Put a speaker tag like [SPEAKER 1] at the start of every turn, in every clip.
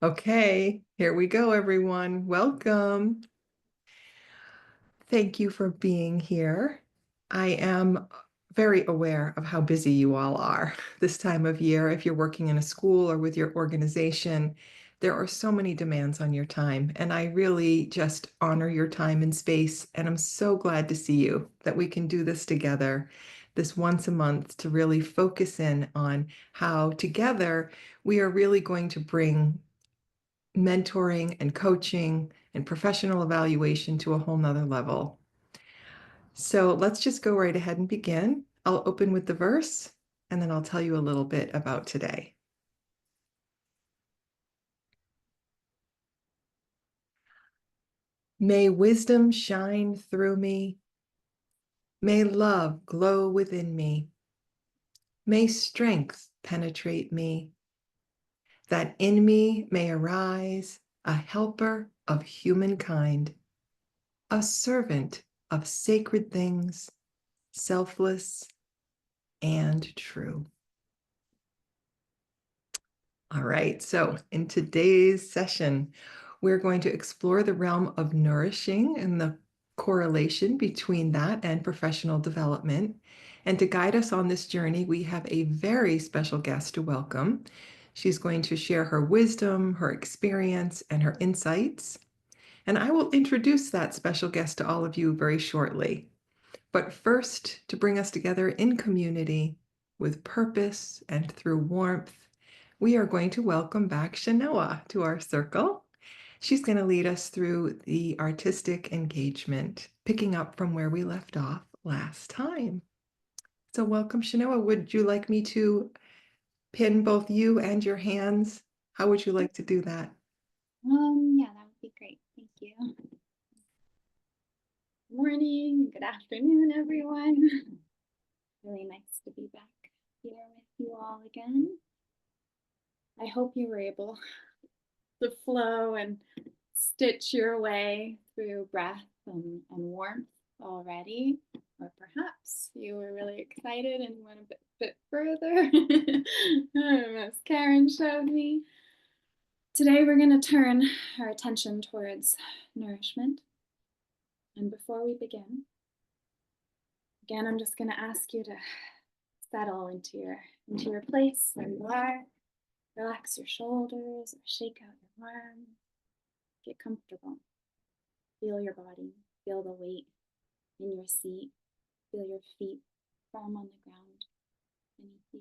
[SPEAKER 1] Okay, here we go, everyone. Welcome. Thank you for being here. I am very aware of how busy you all are this time of year. If you're working in a school or with your organization, there are so many demands on your time, and I really just honor your time and space. And I'm so glad to see you that we can do this together, this once a month, to really focus in on how together we are really going to bring mentoring and coaching and professional evaluation to a whole nother level. So let's just go right ahead and begin. I'll open with the verse and then I'll tell you a little bit about today. May wisdom shine through me. May love glow within me. May strength penetrate me, that in me may arise a helper of humankind, a servant of sacred things, selfless and true. All right, so in today's session, we're going to explore the realm of nourishing and the correlation between that and professional development. And to guide us on this journey, we have a very special guest to welcome. She's going to share her wisdom, her experience, and her insights. And I will introduce that special guest to all of you very shortly. But first, to bring us together in community with purpose and through warmth, we are going to welcome back Shanoa to our circle. She's going to lead us through the artistic engagement, picking up from where we left off last time. So welcome, Shanoa. Would you like me to pin both you and your hands? How would you like to do that?
[SPEAKER 2] Yeah, that would be great. Thank you. Good morning, good afternoon, everyone. Really nice to be back here with you all again. I hope you were able to flow and stitch your way through breath and warmth already. Or perhaps you were really excited and went a bit further, as Karen showed me. Today we're going to turn our attention towards nourishment. And before we begin, again, I'm just going to ask you to settle into your place where you are. Relax your shoulders or shake out your arms. Get comfortable. Feel your body. Feel the weight in your seat. Feel your feet firm on the ground beneath you.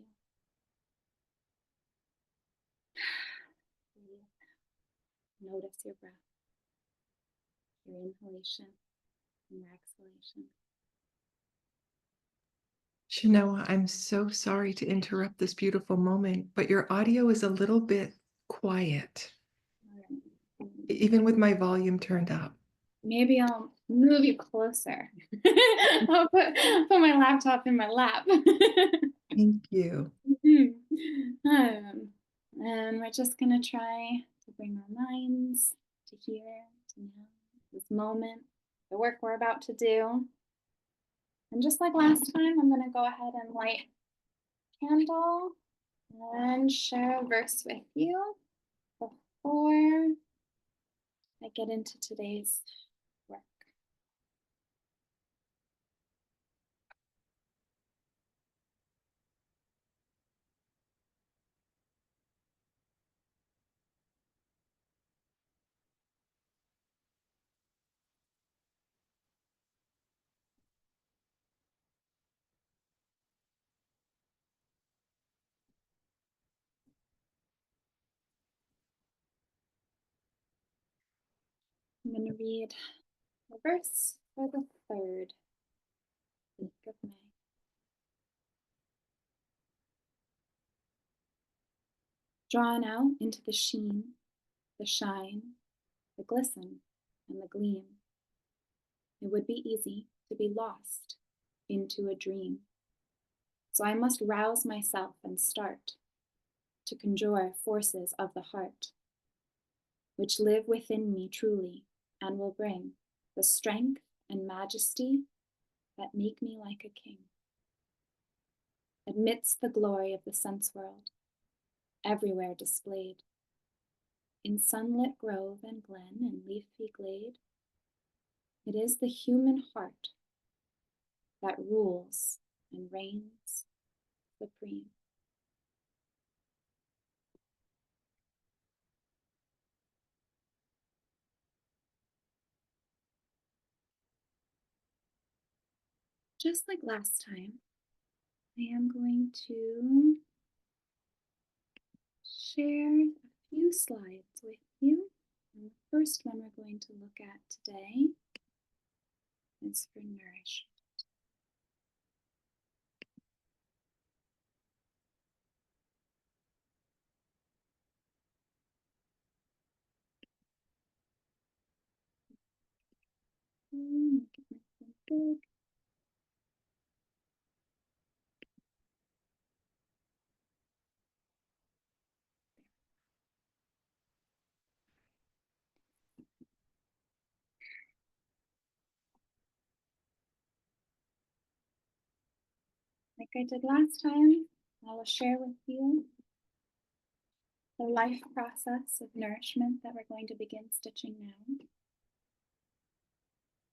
[SPEAKER 2] Notice your breath, your inhalation and your exhalation.
[SPEAKER 1] Shanoa, I'm so sorry to interrupt this beautiful moment, but your audio is a little bit quiet, even with my volume turned up.
[SPEAKER 2] Maybe I'll move you closer. I'll put my laptop in my lap.
[SPEAKER 1] Thank you.
[SPEAKER 2] And we're just going to try to bring our minds to here, to now, this moment, the work we're about to do. And just like last time, I'm going to go ahead and light a candle and share a verse with you before I get into today's work. I'm going to read the verse for the 3rd week of May. Drawn out into the sheen, the shine, the glisten, and the gleam, it would be easy to be lost into a dream. So I must rouse myself and start to conjure forces of the heart, which live within me truly and will bring the strength and majesty that make me like a king. Amidst the glory of the sense world, everywhere displayed, In sunlit grove and glen and leafy glade, it is the human heart that rules and reigns supreme. Just like last time, I am going to share a few slides with you. And the first one we're going to look at today is for nourishment. Make it nice and big. Like I did last time, I will share with you the life process of nourishment that we're going to begin stitching now.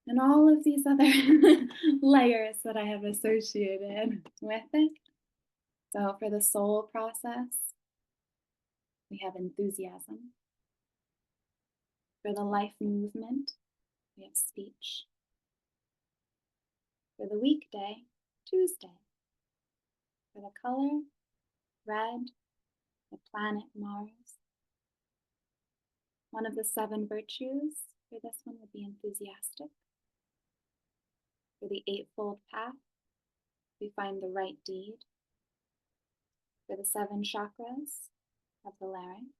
[SPEAKER 2] And all of these other layers that I have associated with it. So for the soul process, we have enthusiasm. For the life movement, we have speech. For the weekday, Tuesday. For the color, red, the planet Mars. One of the 7 virtues for this one would be enthusiastic. For the 8-fold path, we find the right deed. For the 7 chakras of the larynx.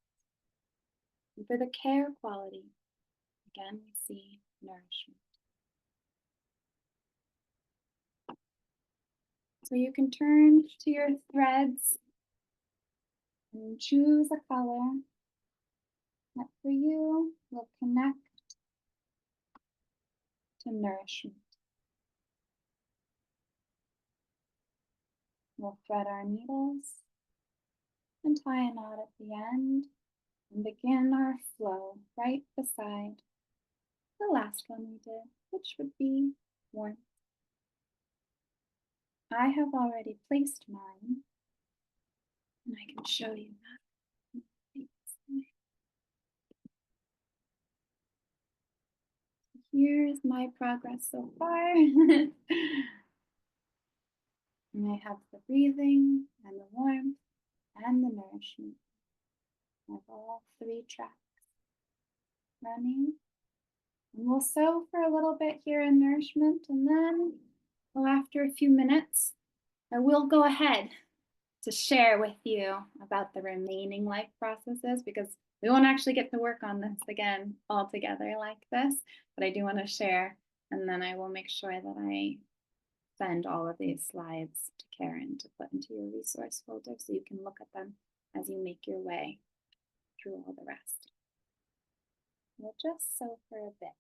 [SPEAKER 2] And for the care quality, again, we see nourishment. So you can turn to your threads and choose a color that for you will connect to nourishment. We'll thread our needles and tie a knot at the end and begin our flow right beside the last one we did, which would be warmth. I have already placed mine, and I can show you that. Here's my progress so far. And I have the breathing and the warmth and the nourishment. I have all 3 tracks running. And we'll sew for a little bit here in nourishment, and then after a few minutes, I will go ahead to share with you about the remaining life processes, because we won't actually get to work on this again all together like this, but I do want to share, and then I will make sure that I send all of these slides to Karen to put into your resource folder so you can look at them as you make your way through all the rest. We'll just sew for a bit.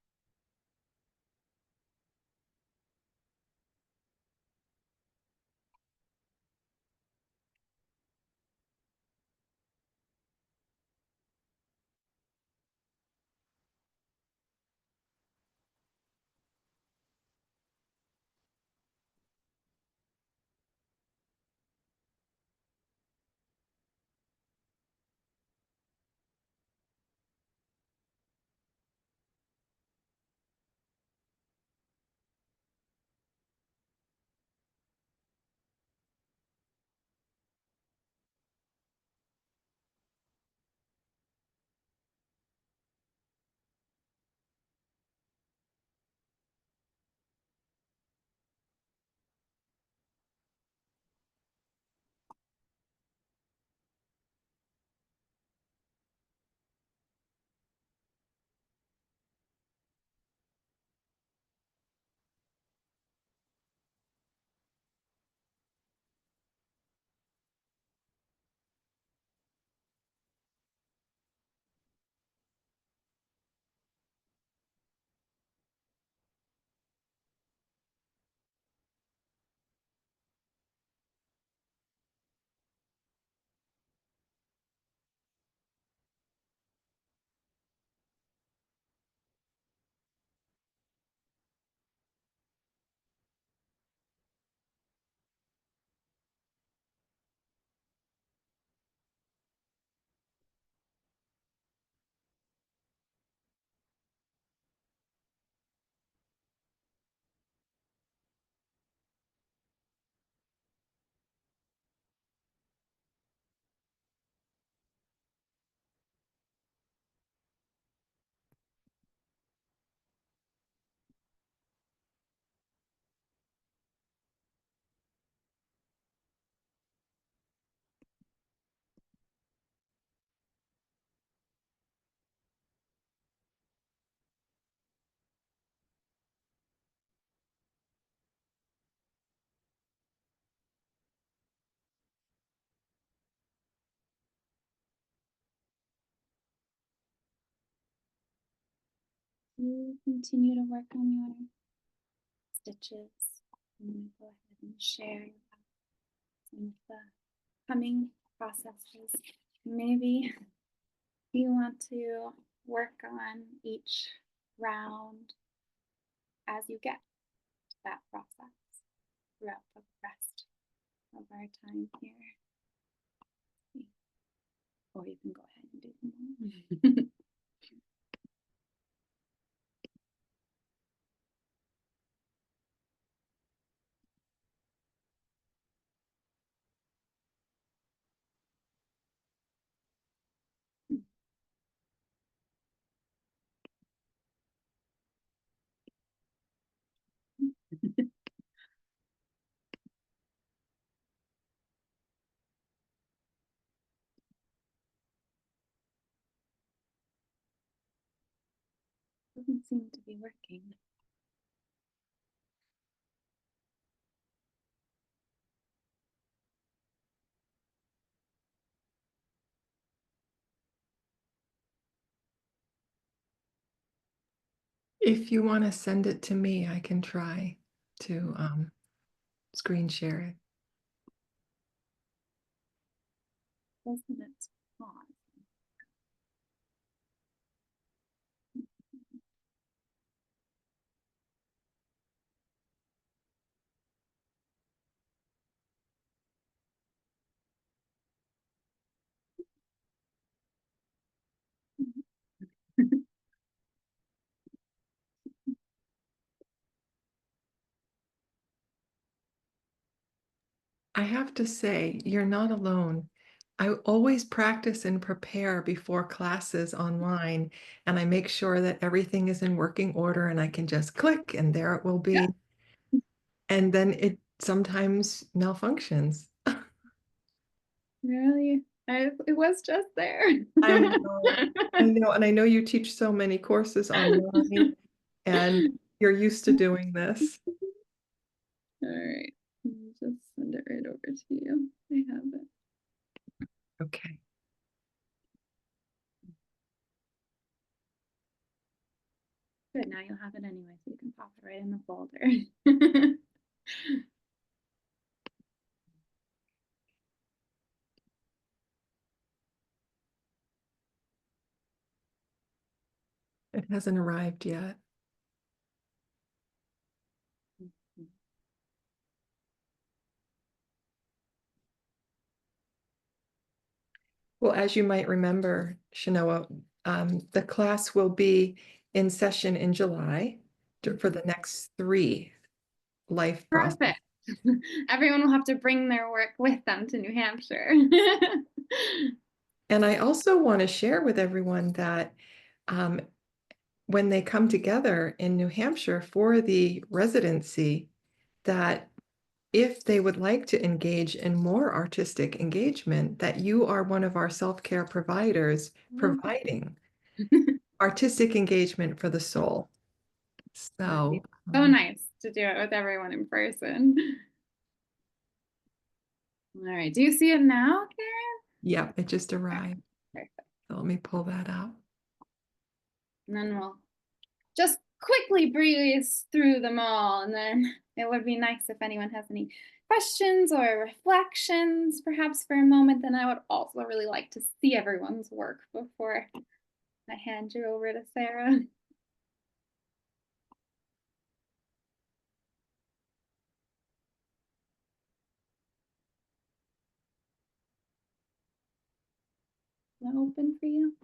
[SPEAKER 2] you continue to work on your stitches, I'm going to go ahead and share some of the coming processes. Maybe you want to work on each round as you get to that process throughout the rest of our time here. Or you can go ahead and do them all. Doesn't seem to be working.
[SPEAKER 1] If you want to send it to me, I can try to screen share it.
[SPEAKER 2] Doesn't it pause?
[SPEAKER 1] I have to say, you're not alone. I always practice and prepare before classes online, and I make sure that everything is in working order and I can just click and there it will be. And then it sometimes malfunctions.
[SPEAKER 2] Really? It was just there.
[SPEAKER 1] I know, and I know you teach so many courses online and you're used to doing this.
[SPEAKER 2] All right. Let me just send it right over to you. I have it.
[SPEAKER 1] Okay.
[SPEAKER 2] Good. Now you'll have it anyway, so you can pop it right in the folder.
[SPEAKER 1] It hasn't arrived yet. Well, as you might remember, Shanoa, the class will be in session in July for the next 3 life process.
[SPEAKER 2] Perfect. Everyone will have to bring their work with them to New Hampshire.
[SPEAKER 1] And I also want to share with everyone that when they come together in New Hampshire for the residency, that if they would like to engage in more artistic engagement, that you are one of our self-care providers providing artistic engagement for the soul. So,
[SPEAKER 2] So nice to do it with everyone in person. All right. Do you see it now, Karen?
[SPEAKER 1] yeah, it just arrived.
[SPEAKER 2] Perfect.
[SPEAKER 1] So let me pull that up.
[SPEAKER 2] And then we'll just quickly breeze through them all. And then it would be nice if anyone has any questions or reflections, perhaps for a moment. Then I would also really like to see everyone's work before I hand you over to Sarah. Is that open for you?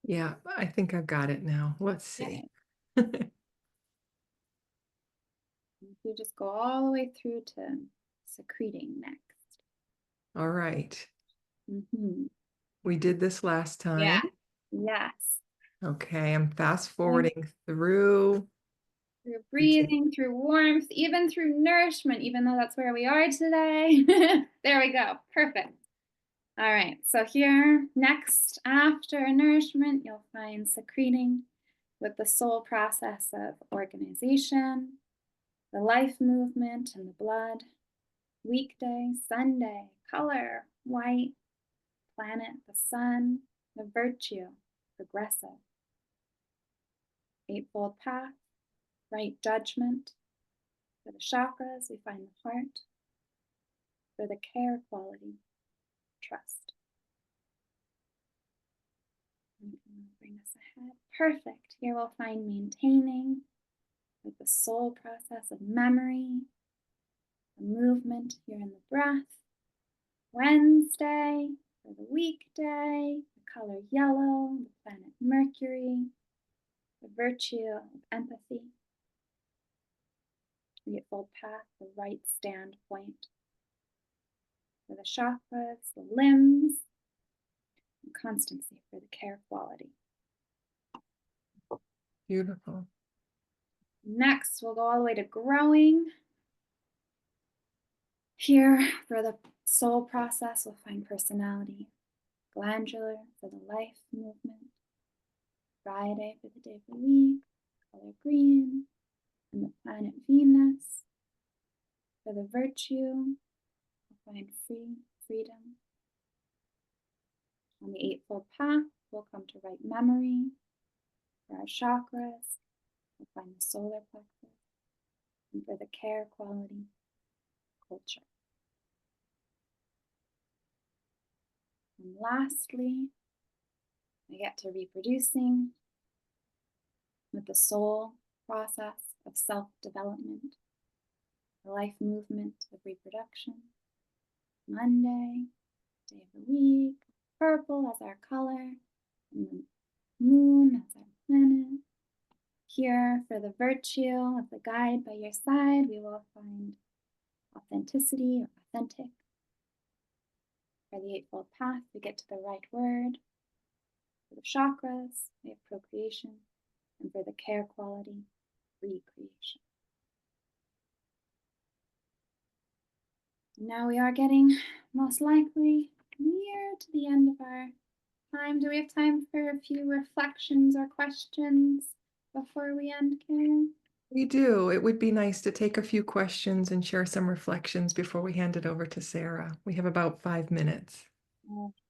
[SPEAKER 1] Yeah, I think I've got it now. Let's see.
[SPEAKER 2] Okay. You just go all the way through to secreting next.
[SPEAKER 1] All right.
[SPEAKER 2] Mm-hmm.
[SPEAKER 1] We did this last time.
[SPEAKER 2] Yeah. Yes.
[SPEAKER 1] Okay, I'm fast forwarding through.
[SPEAKER 2] Through breathing, through warmth, even through nourishment, even though that's where we are today. There we go. Perfect. All right. So here, next, after nourishment, you'll find secreting with the soul process of organization, the life movement and the blood, weekday, Sunday, color, white, planet, the sun, the virtue, progressive. Eightfold Path, right judgment. For the chakras, we find the heart. For the care quality, trust. Bring us ahead. Perfect. Here we'll find maintaining with the soul process of memory, the movement here in the breath. Wednesday for the weekday, the color yellow, the planet Mercury, the virtue of empathy, the Eightfold Path, the right standpoint. For the chakras, the limbs, and constancy for the care quality.
[SPEAKER 1] Beautiful.
[SPEAKER 2] Next, we'll go all the way to growing. Here, for the soul process, we'll find personality. Glandular for the life movement. Friday for the day of the week. Color green. And the planet Venus. For the virtue, we'll find freedom. On the Eightfold Path, we'll come to right memory. For our chakras, we'll find the solar plexus. And for the care quality, culture. And lastly, we get to reproducing with the soul process of self-development, the life movement of reproduction. Monday, day of the week, purple as our color, and the moon as our planet. Here for the virtue of the guide by your side, we will find authenticity or authentic. For the Eightfold Path, we get to the right word. For the chakras, we have procreation. And for the care quality, recreation. Now we are getting most likely near to the end of our time. Do we have time for a few reflections or questions before we end, Karen?
[SPEAKER 1] We do. It would be nice to take a few questions and share some reflections before we hand it over to Sarah. We have about 5 minutes.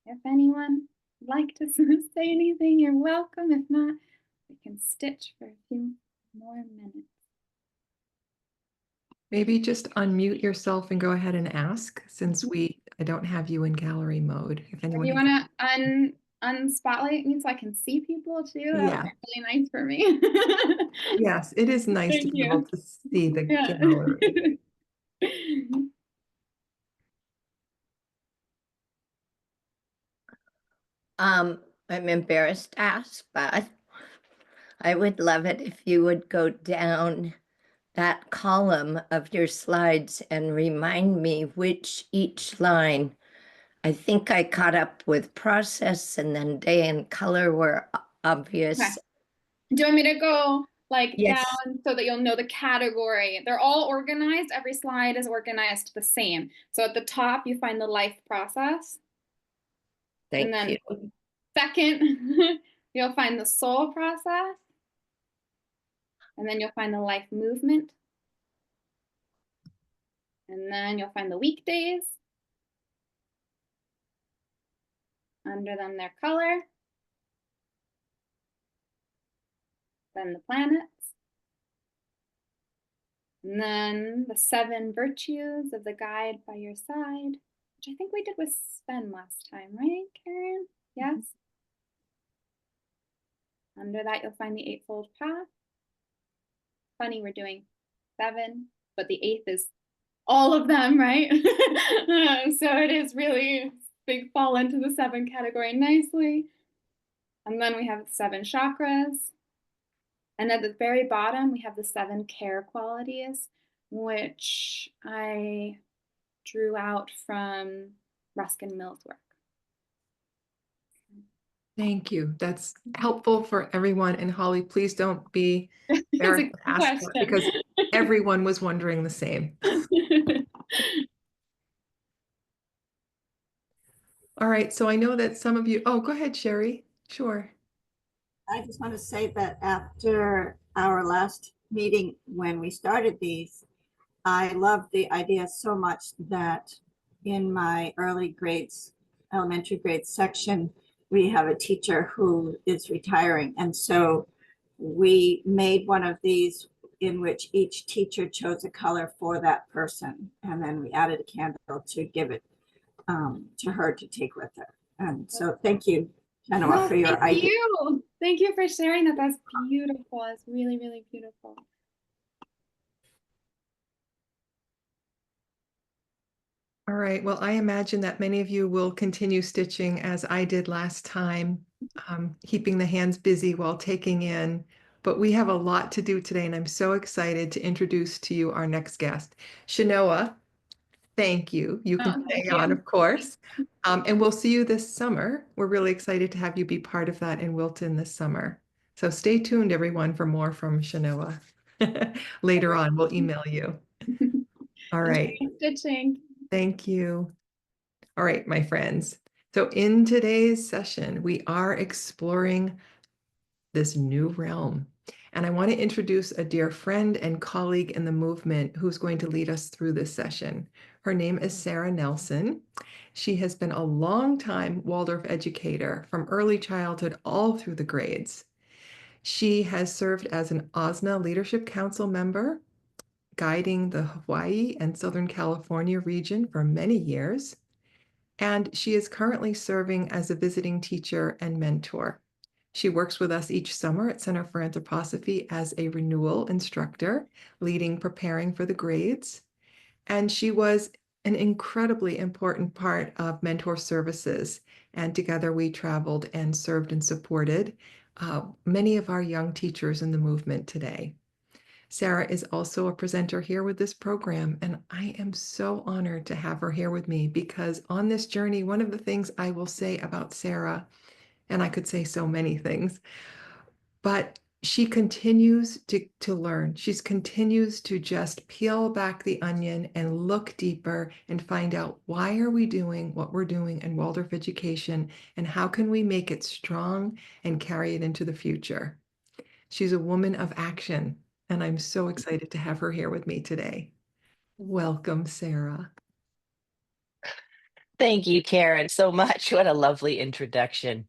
[SPEAKER 2] If anyone would like to say anything, you're welcome. If not, we can stitch for a few more minutes.
[SPEAKER 1] Maybe just unmute yourself and go ahead and ask, since I don't have you in gallery mode. If anyone
[SPEAKER 2] you want to unspotlight me so I can see people too?
[SPEAKER 1] Yeah.
[SPEAKER 2] That would be really nice for me.
[SPEAKER 1] Yes, it is nice to be able to see the gallery.
[SPEAKER 3] I'm embarrassed to ask, but I would love it if you would go down that column of your slides and remind me which each line. I think I caught up with process, and then day and color were obvious.
[SPEAKER 2] Okay. Do you want me to go like
[SPEAKER 3] Yes.
[SPEAKER 2] down so that you'll know the category? They're all organized. Every slide is organized the same. So at the top, you find the life process.
[SPEAKER 3] Thank
[SPEAKER 2] and then
[SPEAKER 3] you.
[SPEAKER 2] Second, you'll find the soul process. And then you'll find the life movement. And then you'll find the weekdays. Under them, their color. Then the planets. And then the 7 virtues of the guide by your side, which I think we did with Sven last time, right, Karen? Yes? Under that, you'll find the Eightfold Path. Funny, we're doing 7, but the 8th is all of them, right? So it is really big fall into the 7 category nicely. And then we have 7 chakras. And at the very bottom, we have the 7 care qualities, which I drew out from Ruskin Mill's work.
[SPEAKER 1] Thank you. That's helpful for everyone. And Holly, please don't be embarrassed to ask that, because everyone was wondering the same. All right. So I know that some of you, oh, go ahead, Sherry. Sure.
[SPEAKER 4] I just want to say that after our last meeting, when we started these, I loved the idea so much that in my early grades, elementary grades section, we have a teacher who is retiring. And so we made one of these in which each teacher chose a color for that person. And then we added a candle to give it to her to take with her. And so thank you, Genoa,
[SPEAKER 2] Oh,
[SPEAKER 4] for your
[SPEAKER 2] thank
[SPEAKER 4] idea.
[SPEAKER 2] you. Thank you for sharing that. That's beautiful. It's really, really beautiful.
[SPEAKER 1] All right. Well, I imagine that many of you will continue stitching as I did last time, keeping the hands busy while taking in. But we have a lot to do today, and I'm so excited to introduce to you our next guest. Shanoa, thank you. You can
[SPEAKER 2] Oh, thank
[SPEAKER 1] stay on,
[SPEAKER 2] you.
[SPEAKER 1] of course. And we'll see you this summer. We're really excited to have you be part of that in Wilton this summer. So stay tuned, everyone, for more from Shanoa. Later on, we'll email you. All right.
[SPEAKER 2] Enjoy stitching.
[SPEAKER 1] Thank you. All right, my friends. So in today's session, we are exploring this new realm. And I want to introduce a dear friend and colleague in the movement who's going to lead us through this session. Her name is Sarah Nelson. She has been a long-time Waldorf educator from early childhood all through the grades. She has served as an OSNA Leadership Council member, guiding the Hawaii and Southern California region for many years. And she is currently serving as a visiting teacher and mentor. She works with us each summer at Center for Anthroposophy as a renewal instructor, leading Preparing for the Grades. And she was an incredibly important part of mentor services. And together we traveled and served and supported many of our young teachers in the movement today. Sarah is also a presenter here with this program, and I am so honored to have her here with me because on this journey, one of the things I will say about Sarah, and I could say so many things, but she continues to learn. She continues to just peel back the onion and look deeper and find out why are we doing what we're doing in Waldorf education and how can we make it strong and carry it into the future. She's a woman of action, and I'm so excited to have her here with me today. Welcome, Sarah.
[SPEAKER 5] Thank you, Karen, so much. What a lovely introduction.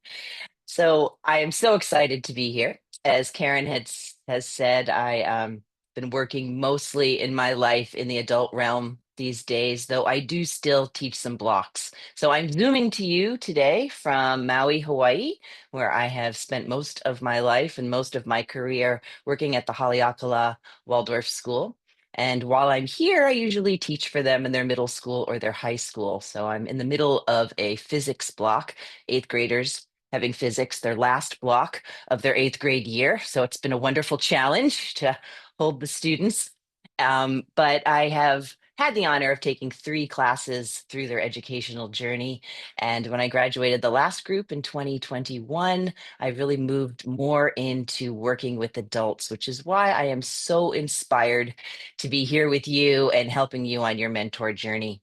[SPEAKER 5] So I am so excited to be here. As Karen has said, I been working mostly in my life in the adult realm these days, though I do still teach some blocks. So I'm zooming to you today from Maui, Hawaii, where I have spent most of my life and most of my career working at the Haleakala Waldorf School. And while I'm here, I usually teach for them in their middle school or their high school. So I'm in the middle of a physics block, eighth graders having physics, their last block of their eighth grade year. So it's been a wonderful challenge to hold the students. But I have had the honor of taking 3 classes through their educational journey. And when I graduated the last group in 2021, I really moved more into working with adults, which is why I am so inspired to be here with you and helping you on your mentor journey.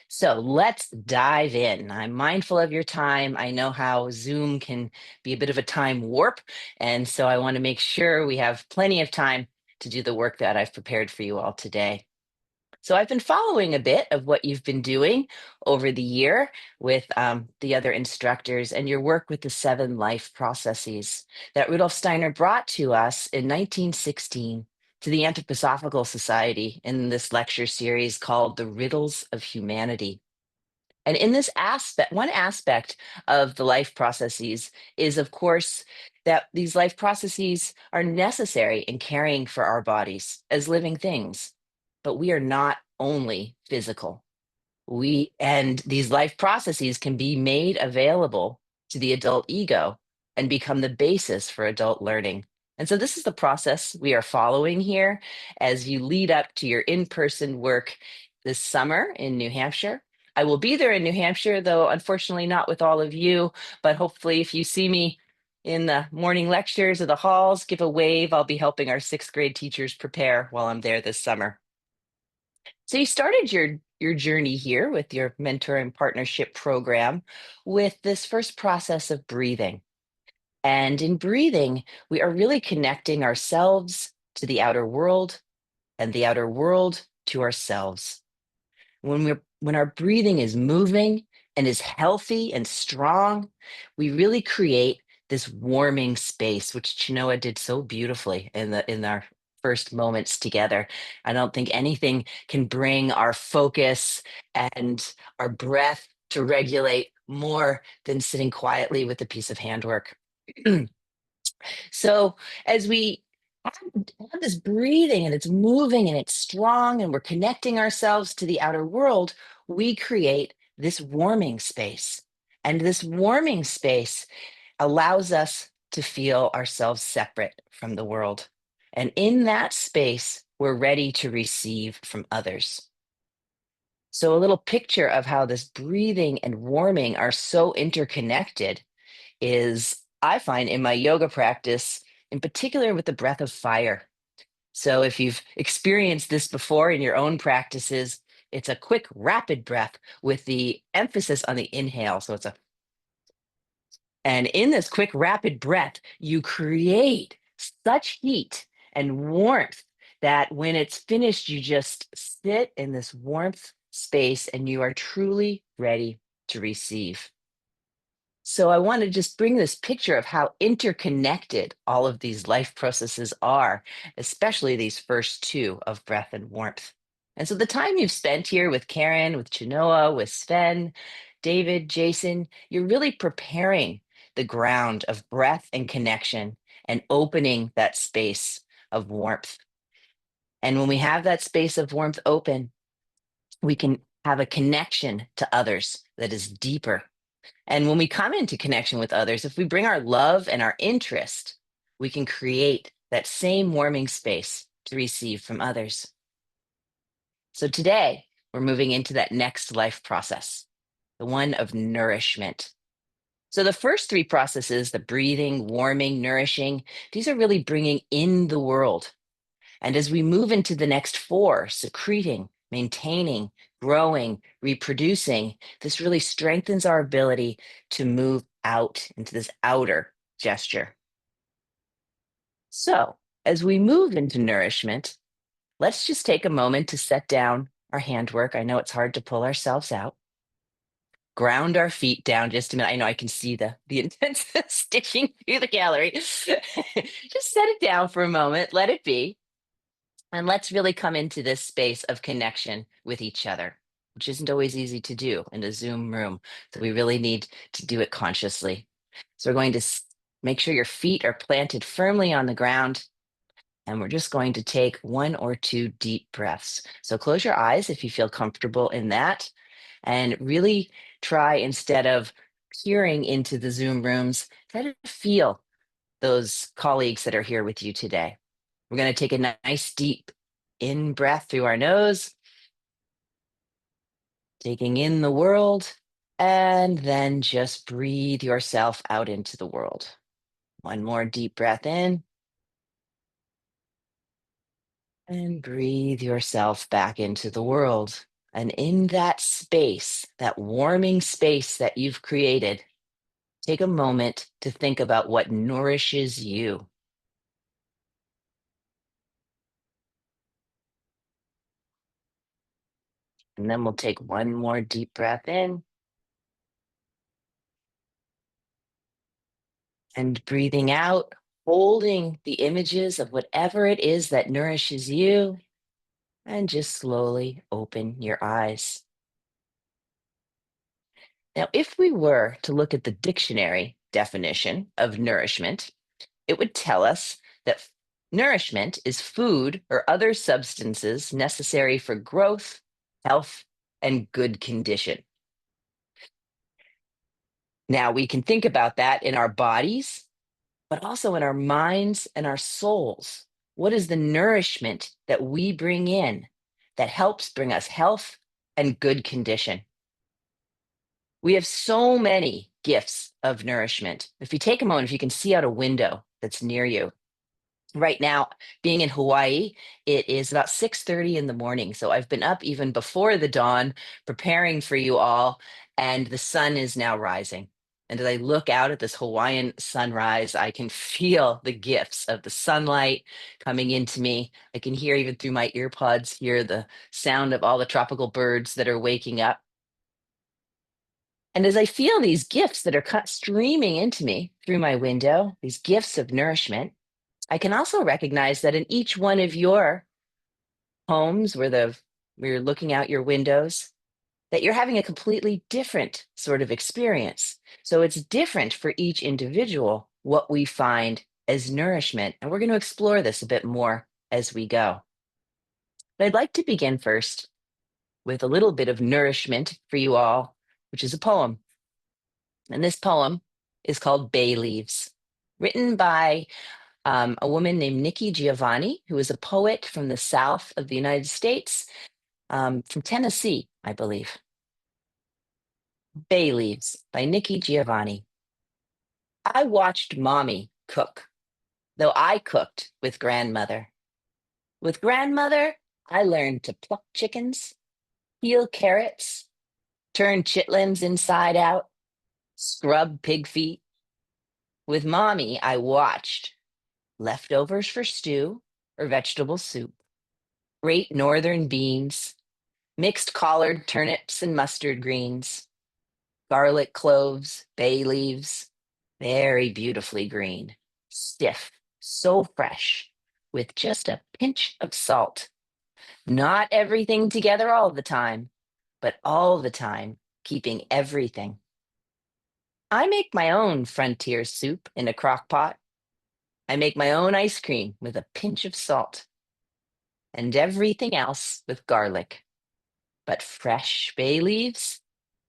[SPEAKER 5] So let's dive in. I'm mindful of your time. I know how Zoom can be a bit of a time warp. And so I want to make sure we have plenty of time to do the work that I've prepared for you all today. So I've been following a bit of what you've been doing over the year with the other instructors and your work with the 7 life processes that Rudolf Steiner brought to us in 1916 to the Anthroposophical Society in this lecture series called The Riddles of Humanity. And in this aspect, one aspect of the life processes is, of course, that these life processes are necessary in caring for our bodies as living things. But we are not only physical. And these life processes can be made available to the adult ego and become the basis for adult learning. And so this is the process we are following here as you lead up to your in-person work this summer in New Hampshire. I will be there in New Hampshire, though unfortunately not with all of you, but hopefully if you see me in the morning lectures or the halls, give a wave. I'll be helping our 6th grade teachers prepare while I'm there this summer. So you started your journey here with your mentor and partnership program with this first process of breathing. And in breathing, we are really connecting ourselves to the outer world and the outer world to ourselves. When our breathing is moving and is healthy and strong, we really create this warming space, which Chinoa did so beautifully in our first moments together. I don't think anything can bring our focus and our breath to regulate more than sitting quietly with a piece of handwork. So as we have this breathing and it's moving and it's strong and we're connecting ourselves to the outer world, we create this warming space. And this warming space allows us to feel ourselves separate from the world. And in that space, we're ready to receive from others. So, a little picture of how this breathing and warming are so interconnected is I find in my yoga practice, in particular with the breath of fire. So, if you've experienced this before in your own practices, it's a quick, rapid breath with the emphasis on the inhale. So, it's a and in this quick, rapid breath, you create such heat and warmth that when it's finished, you just sit in this warmth space and you are truly ready to receive. So I want to just bring this picture of how interconnected all of these life processes are, especially these first two of breath and warmth. And so the time you've spent here with Karen, with Chinoa, with Sven, David, Jason, you're really preparing the ground of breath and connection and opening that space of warmth. And when we have that space of warmth open, we can have a connection to others that is deeper. And when we come into connection with others, if we bring our love and our interest, we can create that same warming space to receive from others. So today, we're moving into that next life process, the one of nourishment. So the first three processes, the breathing, warming, nourishing, these are really bringing in the world. And as we move into the next four, secreting, maintaining, growing, reproducing, this really strengthens our ability to move out into this outer gesture. So as we move into nourishment, let's just take a moment to set down our handwork. I know it's hard to pull ourselves out. Ground our feet down just a minute. I know I can see the intense stitching through the gallery. Just set it down for a moment, let it be. And let's really come into this space of connection with each other, which isn't always easy to do in a Zoom room. So we really need to do it consciously. So we're going to make sure your feet are planted firmly on the ground. And we're just going to take 1 or 2 deep breaths. So close your eyes if you feel comfortable in that. And really try, instead of peering into the Zoom rooms, try to feel those colleagues that are here with you today. We're going to take a nice deep in breath through our nose, taking in the world, and then just breathe yourself out into the world. One more deep breath in, and breathe yourself back into the world. And in that space, that warming space that you've created, take a moment to think about what nourishes you. And then we'll take one more deep breath in. And breathing out, holding the images of whatever it is that nourishes you. And just slowly open your eyes. Now, if we were to look at the dictionary definition of nourishment, it would tell us that nourishment is food or other substances necessary for growth, health, and good condition. Now, we can think about that in our bodies, but also in our minds and our souls. What is the nourishment that we bring in that helps bring us health and good condition? We have so many gifts of nourishment. If you take a moment, if you can see out a window that's near you, right now, being in Hawaii, it is about 6:30 in the morning. So I've been up even before the dawn, preparing for you all, and the sun is now rising. And as I look out at this Hawaiian sunrise, I can feel the gifts of the sunlight coming into me. I can hear, even through my ear pods, hear the sound of all the tropical birds that are waking up. And as I feel these gifts that are streaming into me through my window, these gifts of nourishment, I can also recognize that in each one of your homes where you're looking out your windows, that you're having a completely different sort of experience. So it's different for each individual what we find as nourishment. And we're going to explore this a bit more as we go. But I'd like to begin first with a little bit of nourishment for you all, which is a poem. And this poem is called Bay Leaves, written by a woman named Nikki Giovanni, who is a poet from the South of the United States, from Tennessee, I believe. Bay Leaves by Nikki Giovanni. I watched Mommy cook, though I cooked with grandmother. With grandmother, I learned to pluck chickens, peel carrots, turn chitlins inside out, scrub pig feet. With Mommy, I watched leftovers for stew or vegetable soup, great northern beans, mixed collard turnips and mustard greens, garlic cloves, bay leaves, very beautifully green, stiff, so fresh, with just a pinch of salt. Not everything together all the time, but all the time, keeping everything. I make my own frontier soup in a crock pot. I make my own ice cream with a pinch of salt, and everything else with garlic. But fresh bay leaves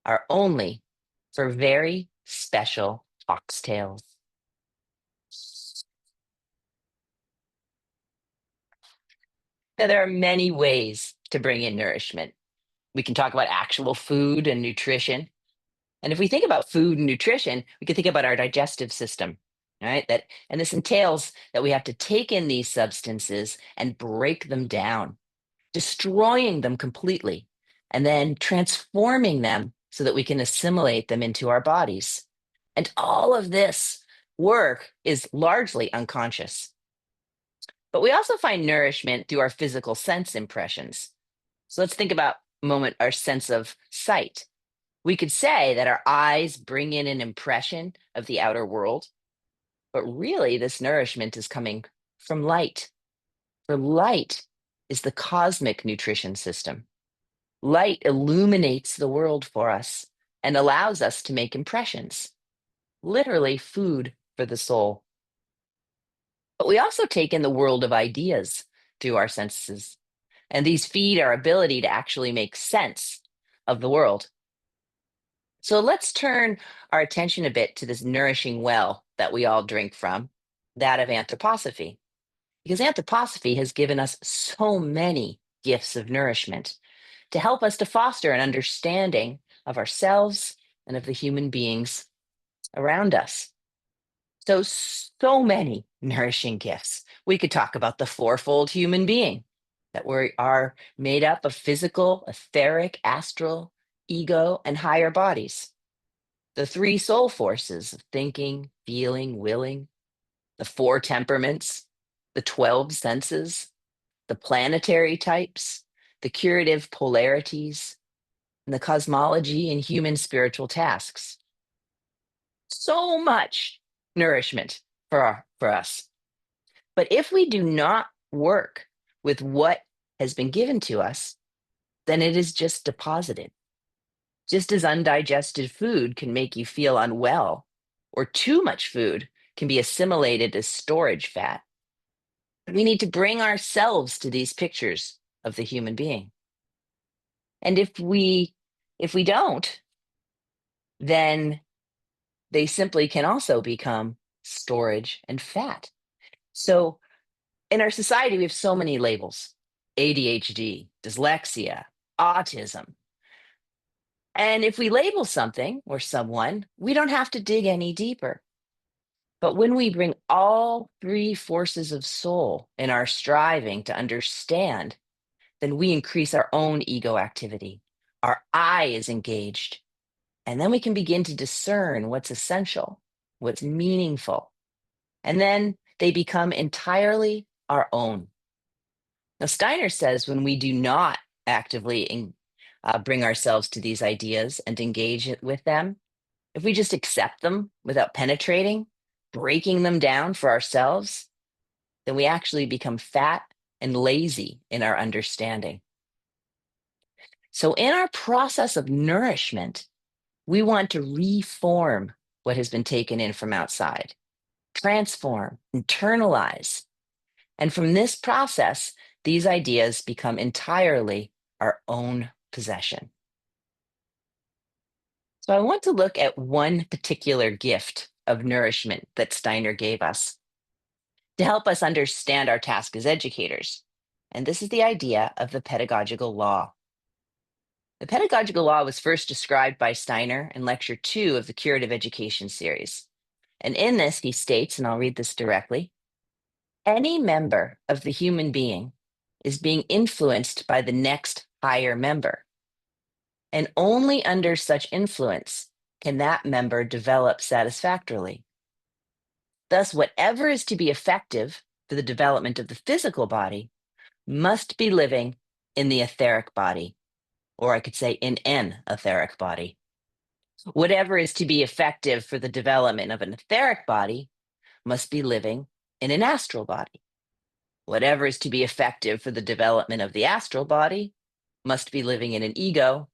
[SPEAKER 5] are only for very special oxtails. Now, there are many ways to bring in nourishment. We can talk about actual food and nutrition. And if we think about food and nutrition, we can think about our digestive system, right? And this entails that we have to take in these substances and break them down, destroying them completely, and then transforming them so that we can assimilate them into our bodies. And all of this work is largely unconscious. But we also find nourishment through our physical sense impressions. So let's think about a moment our sense of sight. We could say that our eyes bring in an impression of the outer world, but really this nourishment is coming from light. For light is the cosmic nutrition system. Light illuminates the world for us and allows us to make impressions, literally food for the soul. But we also take in the world of ideas through our senses, and these feed our ability to actually make sense of the world. So let's turn our attention a bit to this nourishing well that we all drink from, that of anthroposophy. Because anthroposophy has given us so many gifts of nourishment to help us to foster an understanding of ourselves and of the human beings around us. So many nourishing gifts. We could talk about the fourfold human being, that we are made up of physical, etheric, astral, ego, and higher bodies. The three soul forces of thinking, feeling, willing, the four temperaments, the 12 senses, the planetary types, the curative polarities, and the cosmology and human spiritual tasks. So much nourishment for us. But if we do not work with what has been given to us, then it is just deposited. Just as undigested food can make you feel unwell, or too much food can be assimilated as storage fat, we need to bring ourselves to these pictures of the human being. And if we don't, then they simply can also become storage and fat. So in our society, we have so many labels: ADHD, dyslexia, autism. And if we label something or someone, we don't have to dig any deeper. But when we bring all three forces of soul in our striving to understand, then we increase our own ego activity. Our eye is engaged. And then we can begin to discern what's essential, what's meaningful. And then they become entirely our own. Now, Steiner says when we do not actively bring ourselves to these ideas and engage with them, if we just accept them without penetrating, breaking them down for ourselves, then we actually become fat and lazy in our understanding. So, in our process of nourishment, we want to reform what has been taken in from outside, transform, internalize. And from this process, these ideas become entirely our own possession. So I want to look at one particular gift of nourishment that Steiner gave us to help us understand our task as educators. And this is the idea of the pedagogical law. The pedagogical law was first described by Steiner in lecture 2 of the Curative Education series. And in this, he states, and I'll read this directly, any member of the human being is being influenced by the next higher member. And only under such influence can that member develop satisfactorily. Thus, whatever is to be effective for the development of the physical body must be living in the etheric body, or I could say in an etheric body. Whatever is to be effective for the development of an etheric body must be living in an astral body. Whatever is to be effective for the development of the astral body must be living in an ego.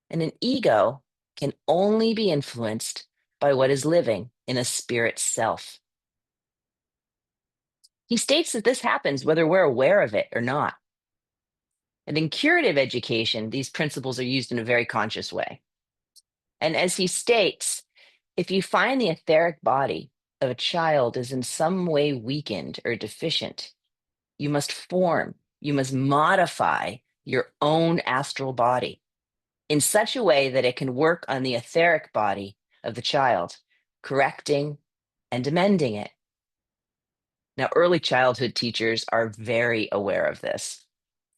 [SPEAKER 5] And an ego can only be influenced by what is living in a spirit self. He states that this happens whether we're aware of it or not. And in curative education, these principles are used in a very conscious way. And as he states, if you find the etheric body of a child is in some way weakened or deficient, you must modify your own astral body in such a way that it can work on the etheric body of the child, correcting and amending it. Now, early childhood teachers are very aware of this.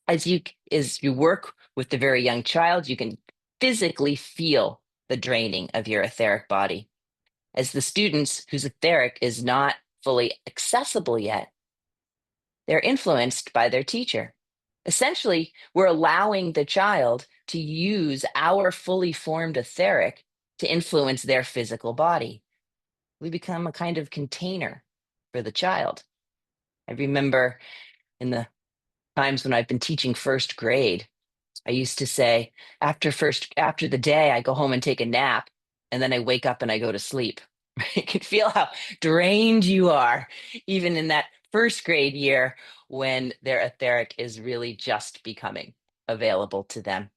[SPEAKER 5] As you work with the very young child, you can physically feel the draining of your etheric body. As the students whose etheric is not fully accessible yet, they're influenced by their teacher. Essentially, we're allowing the child to use our fully formed etheric to influence their physical body. We become a kind of container for the child. I remember in the times when I've been teaching first grade, I used to say, after the day, I go home and take a nap, and then I wake up and I go to sleep. You can feel how drained you are, even in that first grade year when their etheric is really just becoming available to them.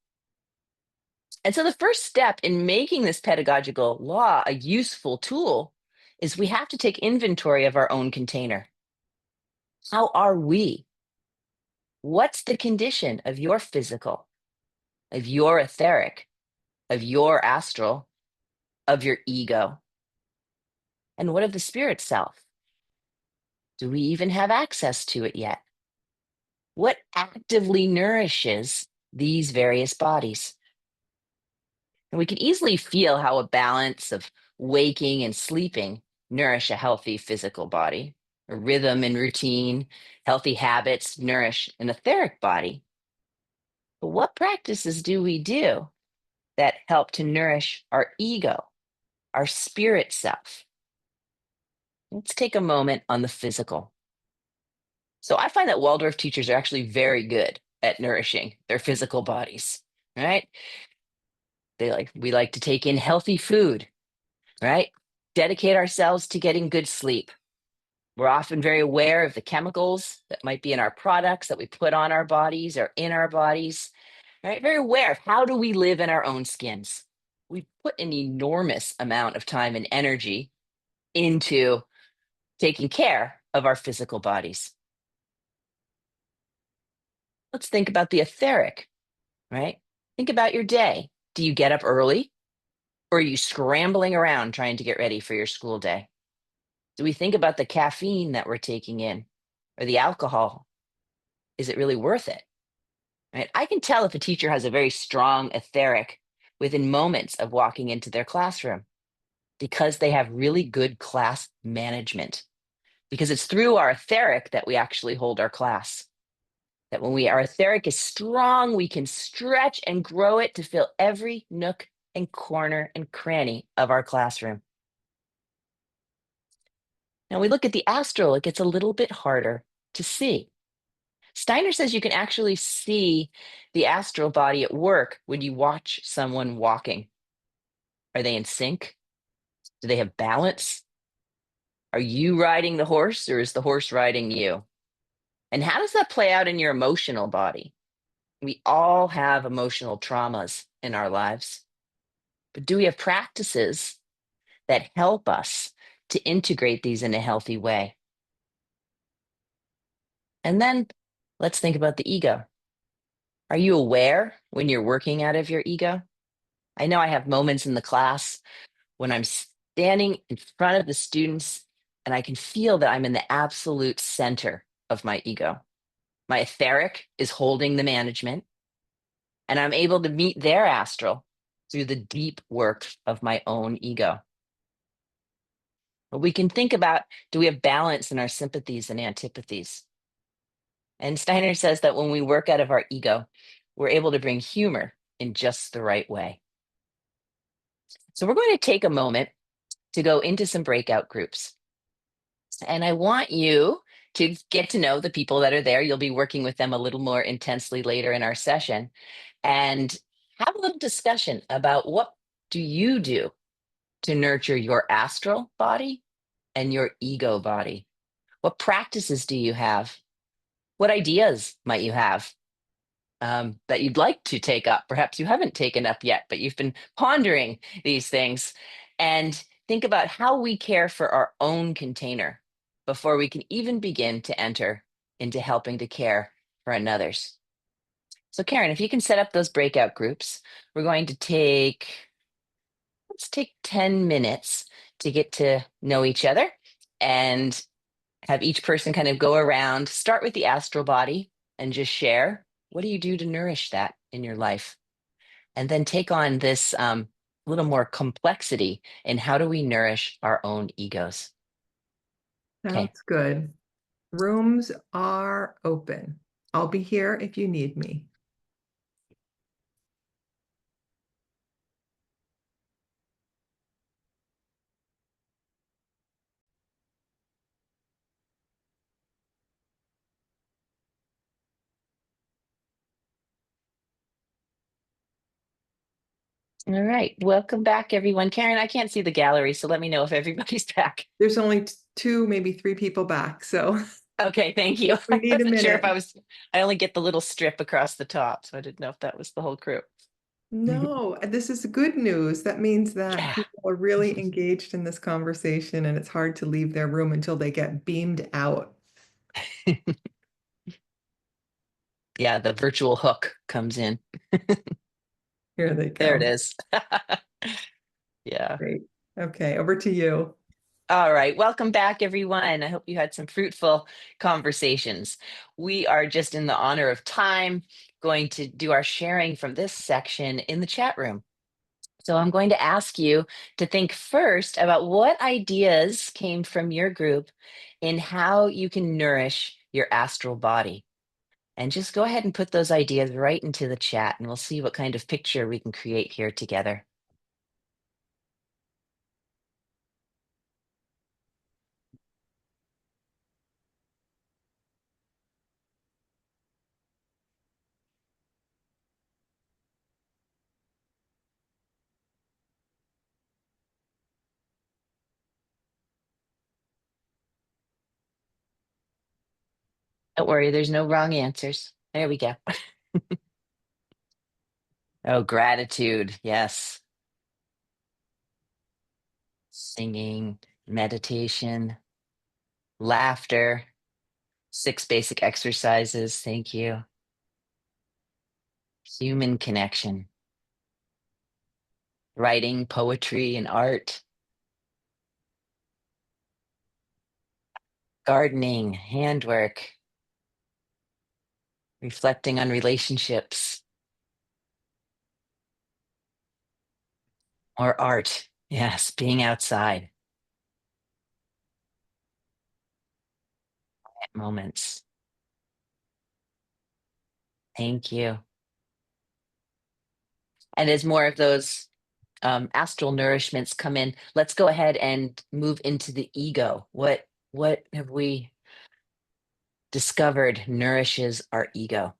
[SPEAKER 5] And so the first step in making this pedagogical law a useful tool is we have to take inventory of our own container. How are we? What's the condition of your physical, of your etheric, of your astral, of your ego? And what of the spirit self? Do we even have access to it yet? What actively nourishes these various bodies? And we can easily feel how a balance of waking and sleeping nourish a healthy physical body. A rhythm and routine, healthy habits nourish an etheric body. But what practices do we do that help to nourish our ego, our spirit self? Let's take a moment on the physical. So I find that Waldorf teachers are actually very good at nourishing their physical bodies, right? We like to take in healthy food, right? Dedicate ourselves to getting good sleep. We're often very aware of the chemicals that might be in our products that we put on our bodies or in our bodies, right? Very aware of how do we live in our own skins. We put an enormous amount of time and energy into taking care of our physical bodies. Let's think about the etheric, right? Think about your day. Do you get up early, or are you scrambling around trying to get ready for your school day? Do we think about the caffeine that we're taking in or the alcohol? Is it really worth it? Right? I can tell if a teacher has a very strong etheric within moments of walking into their classroom because they have really good class management, because it's through our etheric that we actually hold our class. That when our etheric is strong, we can stretch and grow it to fill every nook and corner and cranny of our classroom. Now we look at the astral, it gets a little bit harder to see. Steiner says you can actually see the astral body at work when you watch someone walking. Are they in sync? Do they have balance? Are you riding the horse or is the horse riding you? And how does that play out in your emotional body? We all have emotional traumas in our lives, but do we have practices that help us to integrate these in a healthy way? And then let's think about the ego. Are you aware when you're working out of your ego? I know I have moments in the class when I'm standing in front of the students and I can feel that I'm in the absolute center of my ego. My etheric is holding the management, and I'm able to meet their astral through the deep work of my own ego. But we can think about, do we have balance in our sympathies and antipathies? And Steiner says that when we work out of our ego, we're able to bring humor in just the right way. So we're going to take a moment to go into some breakout groups. And I want you to get to know the people that are there. You'll be working with them a little more intensely later in our session, and have a little discussion about what do you do to nurture your astral body and your ego body? What practices do you have? What ideas might you have that you'd like to take up? Perhaps you haven't taken up yet, but you've been pondering these things. And think about how we care for our own container before we can even begin to enter into helping to care for another's. So Karen, if you can set up those breakout groups, we're going to let's take 10 minutes to get to know each other and have each person kind of go around, start with the astral body and just share, what do you do to nourish that in your life? And then take on this little more complexity in how do we nourish our own egos? Okay.
[SPEAKER 1] Sounds good. Rooms are open. I'll be here if you need me.
[SPEAKER 5] All right. Welcome back, everyone. Karen, I can't see the gallery, so let me know if everybody's back.
[SPEAKER 1] There's only two, maybe three people back, so
[SPEAKER 5] Okay, thank you.
[SPEAKER 1] we
[SPEAKER 5] I
[SPEAKER 1] need a
[SPEAKER 5] wasn't sure if
[SPEAKER 1] minute.
[SPEAKER 5] I only get the little strip across the top, so I didn't know if that was the whole crew.
[SPEAKER 1] No, this is good news. That means that
[SPEAKER 5] Yeah.
[SPEAKER 1] people are really engaged in this conversation and it's hard to leave their room until they get beamed out.
[SPEAKER 5] Yeah, the virtual hook comes in.
[SPEAKER 1] Here they
[SPEAKER 5] There it
[SPEAKER 1] come.
[SPEAKER 5] is. Yeah.
[SPEAKER 1] Great. Okay, over to you.
[SPEAKER 5] All right. Welcome back, everyone. I hope you had some fruitful conversations. We are just in the honor of time going to do our sharing from this section in the chat room. So I'm going to ask you to think first about what ideas came from your group in how you can nourish your astral body. And just go ahead and put those ideas right into the chat, and we'll see what kind of picture we can create here together. Don't worry, there's no wrong answers. There we go. Oh, gratitude. Yes. Singing, meditation, laughter, 6 basic exercises. Thank you. Human connection, writing, poetry, and art, gardening, handwork, reflecting on relationships, or art. Yes, being outside, moments. Thank you. And as more of those astral nourishments come in, let's go ahead and move into the ego. What have we discovered nourishes our ego?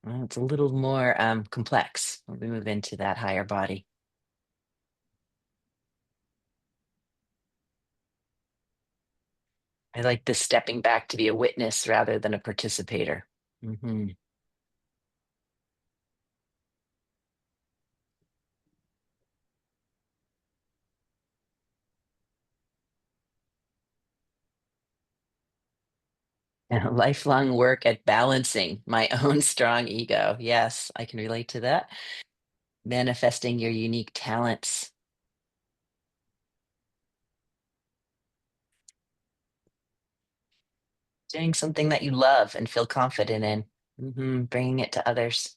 [SPEAKER 5] Well, it's a little more complex when we move into that higher body. I like this stepping back to be a witness rather than a participator. Mhm. And lifelong work at balancing my own strong ego. Yes, I can relate to that. Manifesting your unique talents. Doing something that you love and feel confident in. Bringing it to others.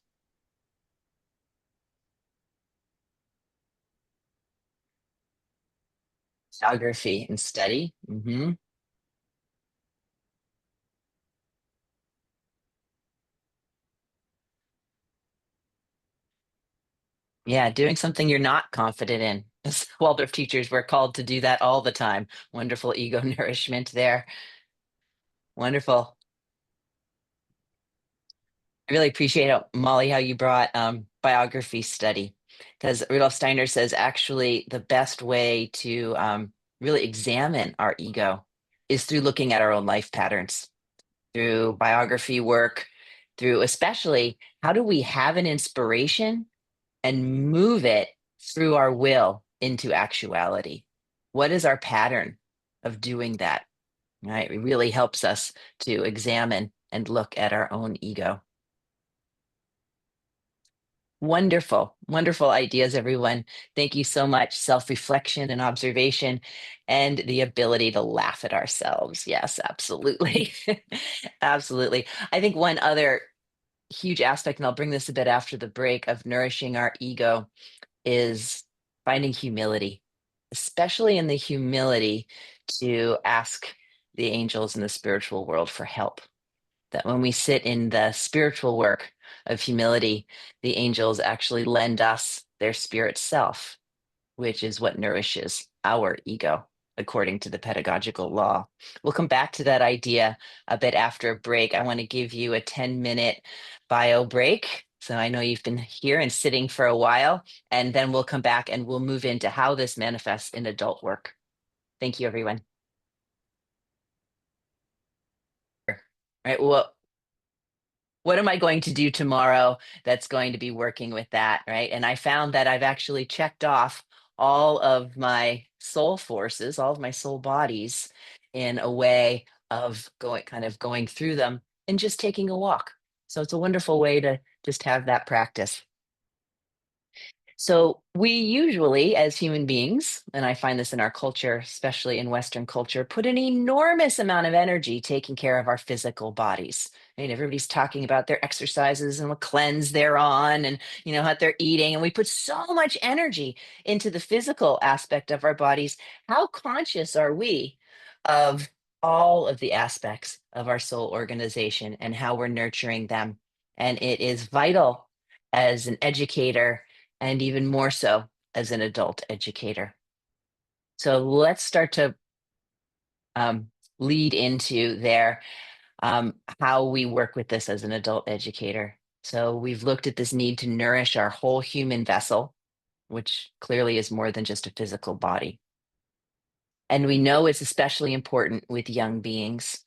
[SPEAKER 5] Geography and study. Yeah, doing something you're not confident in. As Waldorf teachers, we're called to do that all the time. Wonderful ego nourishment there. Wonderful. I really appreciate Molly, how you brought biography study, because Rudolf Steiner says actually the best way to really examine our ego is through looking at our own life patterns, through biography work, through especially how do we have an inspiration and move it through our will into actuality? What is our pattern of doing that? Right? It really helps us to examine and look at our own ego. Wonderful, wonderful ideas, everyone. Thank you so much. Self reflection and observation, and the ability to laugh at ourselves. Yes, absolutely. Absolutely. I think one other huge aspect, and I'll bring this a bit after the break, of nourishing our ego is finding humility, especially in the humility to ask the angels in the spiritual world for help. That when we sit in the spiritual work of humility, the angels actually lend us their spirit self, which is what nourishes our ego, according to the pedagogical law. We'll come back to that idea a bit after a break. I want to give you a 10-minute bio break. So I know you've been here and sitting for a while, and then we'll come back and we'll move into how this manifests in adult work. Thank you, everyone. All right. Well, what am I going to do tomorrow that's going to be working with that, right? And I found that I've actually checked off all of my soul forces, all of my soul bodies in a way of going through them and just taking a walk. So it's a wonderful way to just have that practice. So we usually, as human beings, and I find this in our culture, especially in Western culture, put an enormous amount of energy taking care of our physical bodies. Right? Everybody's talking about their exercises and what cleanse they're on, and what they're eating, and we put so much energy into the physical aspect of our bodies. How conscious are we of all of the aspects of our soul organization and how we're nurturing them? And it is vital as an educator, and even more so as an adult educator. So let's start to lead into there how we work with this as an adult educator. So we've looked at this need to nourish our whole human vessel, which clearly is more than just a physical body. And we know it's especially important with young beings,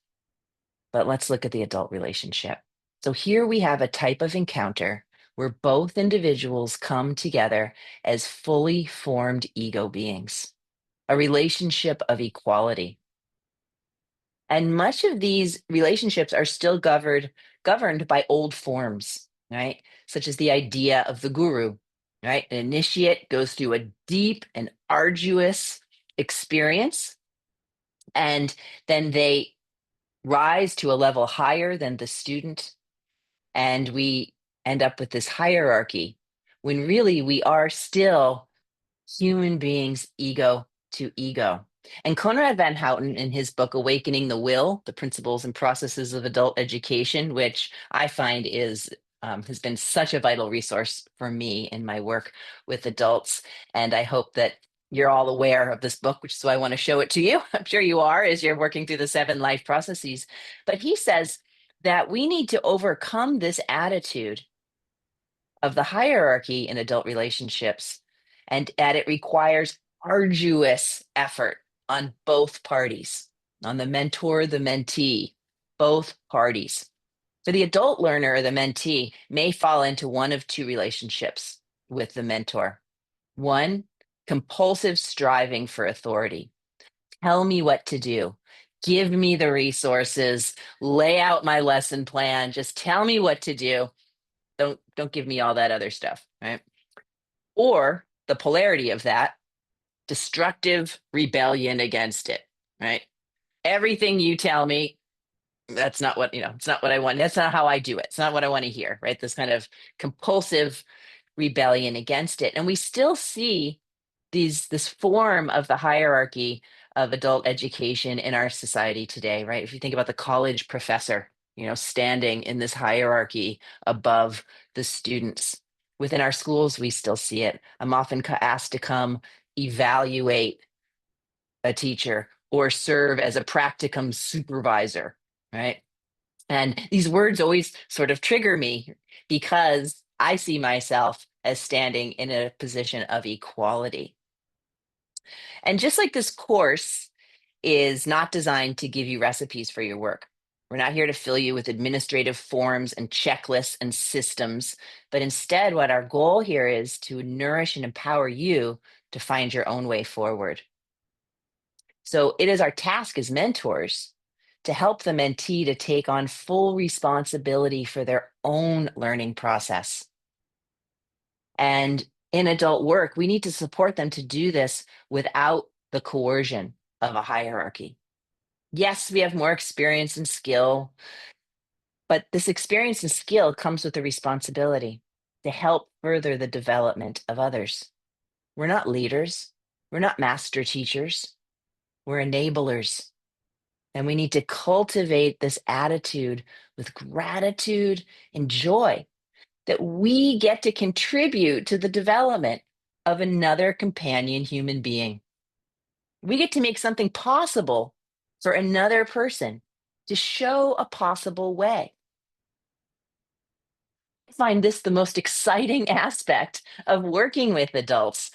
[SPEAKER 5] but let's look at the adult relationship. So here we have a type of encounter where both individuals come together as fully formed ego beings, a relationship of equality. And much of these relationships are still governed by old forms, right? Such as the idea of the guru, right? An initiate goes through a deep and arduous experience, and then they rise to a level higher than the student, and we end up with this hierarchy when really we are still human beings, ego to ego. And Conrad Van Houten, in his book, Awakening the Will, The Principles and Processes of Adult Education, which I find has been such a vital resource for me in my work with adults. And I hope that you're all aware of this book, which is why I want to show it to you. I'm sure you are as you're working through the 7 life processes. But he says that we need to overcome this attitude of the hierarchy in adult relationships, and that it requires arduous effort on both parties, on the mentor, the mentee, both parties. For the adult learner or the mentee may fall into one of 2 relationships with the mentor. One, compulsive striving for authority. Tell me what to do. Give me the resources, lay out my lesson plan, just tell me what to do. Don't give me all that other stuff, right? Or the polarity of that, destructive rebellion against it, right? Everything you tell me, that's not what, it's not what I want. That's not how I do it. It's not what I want to hear, right? This kind of compulsive rebellion against it. And we still see this form of the hierarchy of adult education in our society today, right? If you think about the college professor, standing in this hierarchy above the students. Within our schools, we still see it. I'm often asked to come evaluate a teacher or serve as a practicum supervisor, right? And these words always sort of trigger me because I see myself as standing in a position of equality. And just like this course is not designed to give you recipes for your work, we're not here to fill you with administrative forms and checklists and systems, but instead, what our goal here is to nourish and empower you to find your own way forward. So it is our task as mentors to help the mentee to take on full responsibility for their own learning process. And in adult work, we need to support them to do this without the coercion of a hierarchy. Yes, we have more experience and skill, but this experience and skill comes with the responsibility to help further the development of others. We're not leaders. We're not master teachers. We're enablers. And we need to cultivate this attitude with gratitude and joy that we get to contribute to the development of another companion human being. We get to make something possible for another person to show a possible way. I find this the most exciting aspect of working with adults,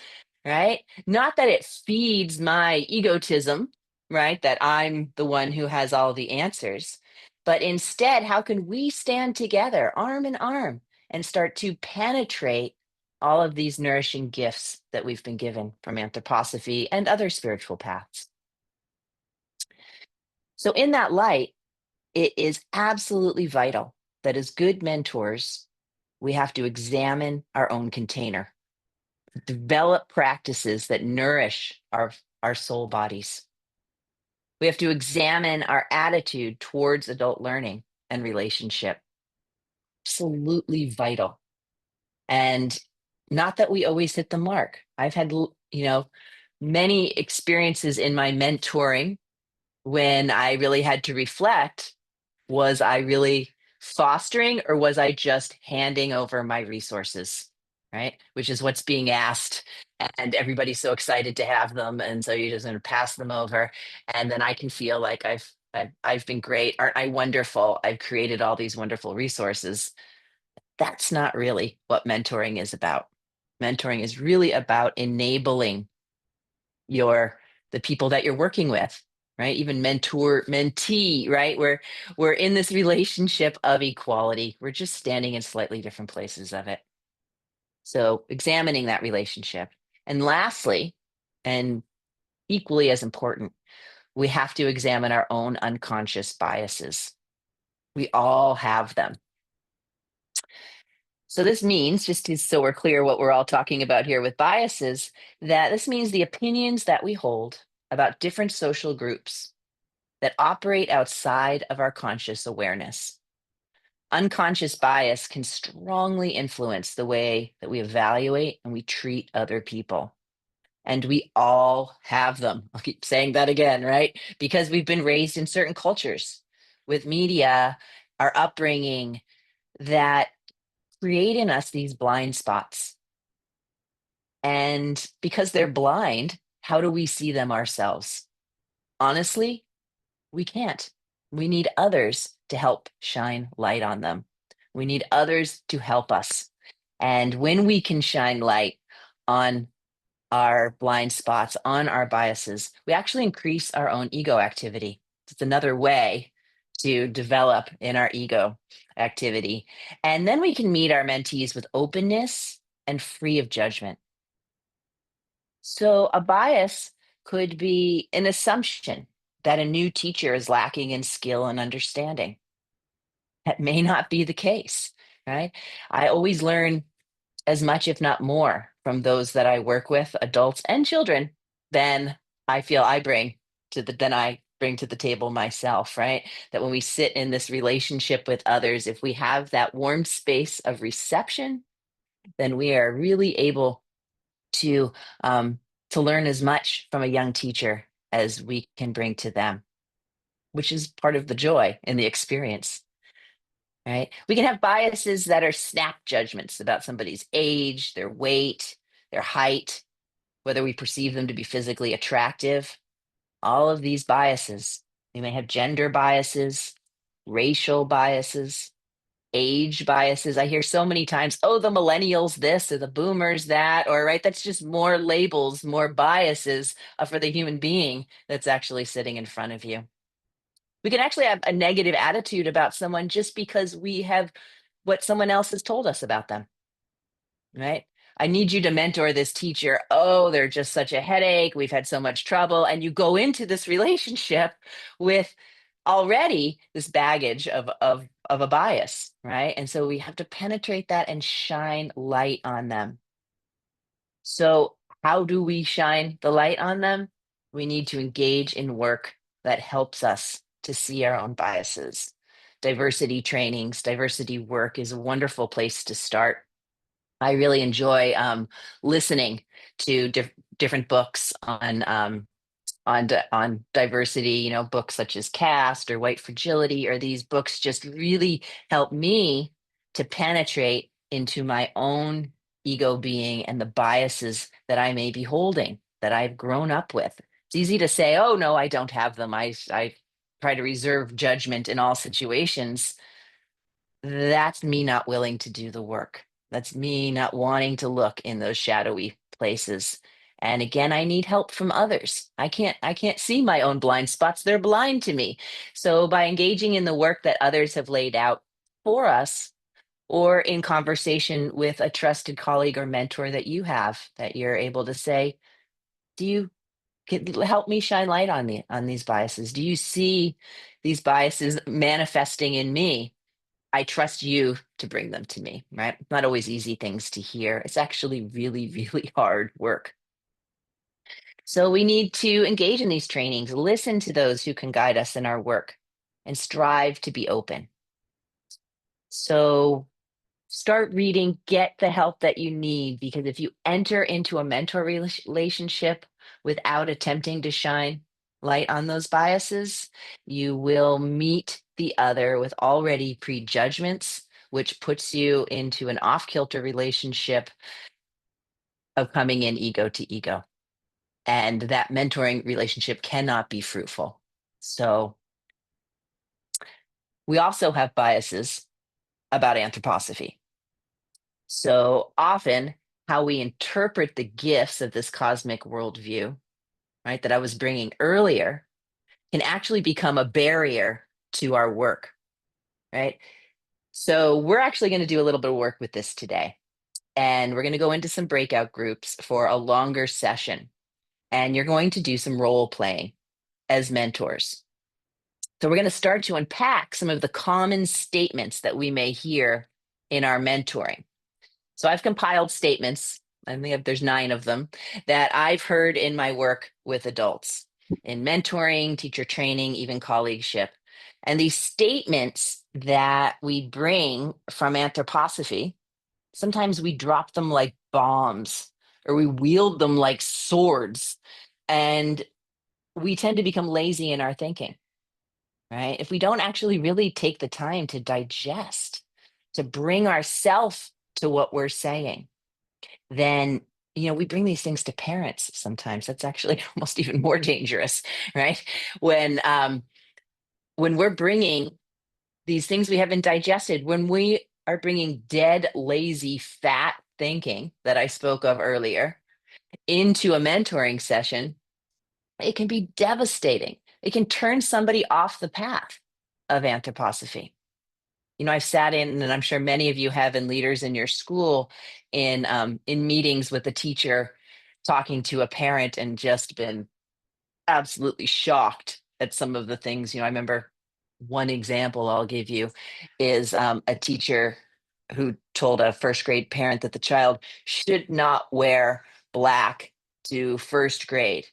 [SPEAKER 5] right? Not that it feeds my egotism, right? That I'm the one who has all the answers, but instead, how can we stand together, arm in arm, and start to penetrate all of these nourishing gifts that we've been given from anthroposophy and other spiritual paths? So, in that light, it is absolutely vital that as good mentors, we have to examine our own container, develop practices that nourish our soul bodies. We have to examine our attitude towards adult learning and relationship. Absolutely vital. And not that we always hit the mark. I've had, many experiences in my mentoring when I really had to reflect, was I really fostering or was I just handing over my resources? Right. Which is what's being asked. And everybody's so excited to have them. And so you're just going to pass them over. And then I can feel like I've been great. Aren't I wonderful? I've created all these wonderful resources. That's not really what mentoring is about. Mentoring is really about enabling the people that you're working with, right? Even mentor, mentee, right? We're in this relationship of equality. We're just standing in slightly different places of it. So examining that relationship. And lastly, and equally as important, we have to examine our own unconscious biases. We all have them. So this means, so we're clear what we're all talking about here with biases, that this means the opinions that we hold about different social groups that operate outside of our conscious awareness. Unconscious bias can strongly influence the way that we evaluate and we treat other people. And we all have them. I'll keep saying that again, right? Because we've been raised in certain cultures with media, our upbringing, that create in us these blind spots. And because they're blind, how do we see them ourselves? Honestly, we can't. We need others to help shine light on them. We need others to help us. And when we can shine light on our blind spots, on our biases, we actually increase our own ego activity. It's another way to develop in our ego activity. And then we can meet our mentees with openness and free of judgment. So a bias could be an assumption that a new teacher is lacking in skill and understanding. That may not be the case, right? I always learn as much, if not more, from those that I work with, adults and children, than I feel I bring than I bring to the table myself, right? That when we sit in this relationship with others, if we have that warm space of reception, then we are really able to um, to learn as much from a young teacher as we can bring to them, which is part of the joy in the experience. Right? We can have biases that are snap judgments about somebody's age, their weight, their height, whether we perceive them to be physically attractive. All of these biases. We may have gender biases, racial biases, age biases. I hear so many times, oh, the millennials this or the boomers that, or right, that's just more labels, more biases for the human being that's actually sitting in front of you. We can actually have a negative attitude about someone just because we have what someone else has told us about them, right? I need you to mentor this teacher. Oh, they're just such a headache. We've had so much trouble. And you go into this relationship with already this baggage of a bias, right? And so we have to penetrate that and shine light on them. So how do we shine the light on them? We need to engage in work that helps us to see our own biases. Diversity trainings, diversity work is a wonderful place to start. I really enjoy listening to different books on diversity. You know, books such as Caste or White Fragility, or these books just really help me to penetrate into my own ego being and the biases that I may be holding, that I've grown up with. It's easy to say, "Oh no, I don't have them. I try to reserve judgment in all situations." That's me not willing to do the work. That's me not wanting to look in those shadowy places. And again, I need help from others. I can't see my own blind spots. They're blind to me. So by engaging in the work that others have laid out for us, or in conversation with a trusted colleague or mentor that you have, that you're able to say, do you help me shine light on these biases? Do you see these biases manifesting in me? I trust you to bring them to me, right? Not always easy things to hear. It's actually really, really hard work. So we need to engage in these trainings, listen to those who can guide us in our work, and strive to be open. So start reading, get the help that you need, because if you enter into a mentor relationship without attempting to shine light on those biases, you will meet the other with already prejudgments, which puts you into an off-kilter relationship of coming in ego to ego. And that mentoring relationship cannot be fruitful. So we also have biases about anthroposophy. So often, how we interpret the gifts of this cosmic worldview, right, that I was bringing earlier, can actually become a barrier to our work, right? So we're actually going to do a little bit of work with this today. And we're going to go into some breakout groups for a longer session. And you're going to do some role playing as mentors. So we're going to start to unpack some of the common statements that we may hear in our mentoring. So I've compiled statements, I think there's 9 of them, that I've heard in my work with adults, in mentoring, teacher training, even colleagueship. And these statements that we bring from anthroposophy, sometimes we drop them like bombs or we wield them like swords. And we tend to become lazy in our thinking, right? If we don't actually really take the time to digest, to bring ourselves to what we're saying, then we bring these things to parents sometimes. That's actually almost even more dangerous, right? When we're bringing these things we haven't digested, when we are bringing dead, lazy, fat thinking that I spoke of earlier into a mentoring session, it can be devastating. It can turn somebody off the path of anthroposophy. I've sat in, and I'm sure many of you have, in leaders in your school, in meetings with a teacher, talking to a parent, and just been absolutely shocked at some of the things. I remember one example I'll give you is a teacher who told a first grade parent that the child should not wear black to first grade,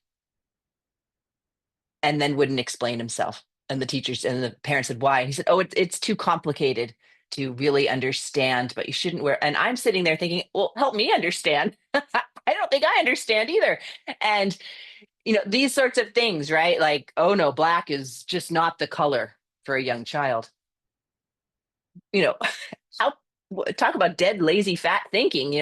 [SPEAKER 5] and then wouldn't explain himself. And the teachers and the parents said, why? And he said, oh, it's too complicated to really understand, but you shouldn't wear. And I'm sitting there thinking, well, help me understand. I don't think I understand either. And, these sorts of things, right? Like, oh no, black is just not the color for a young child. How talk about dead, lazy, fat thinking.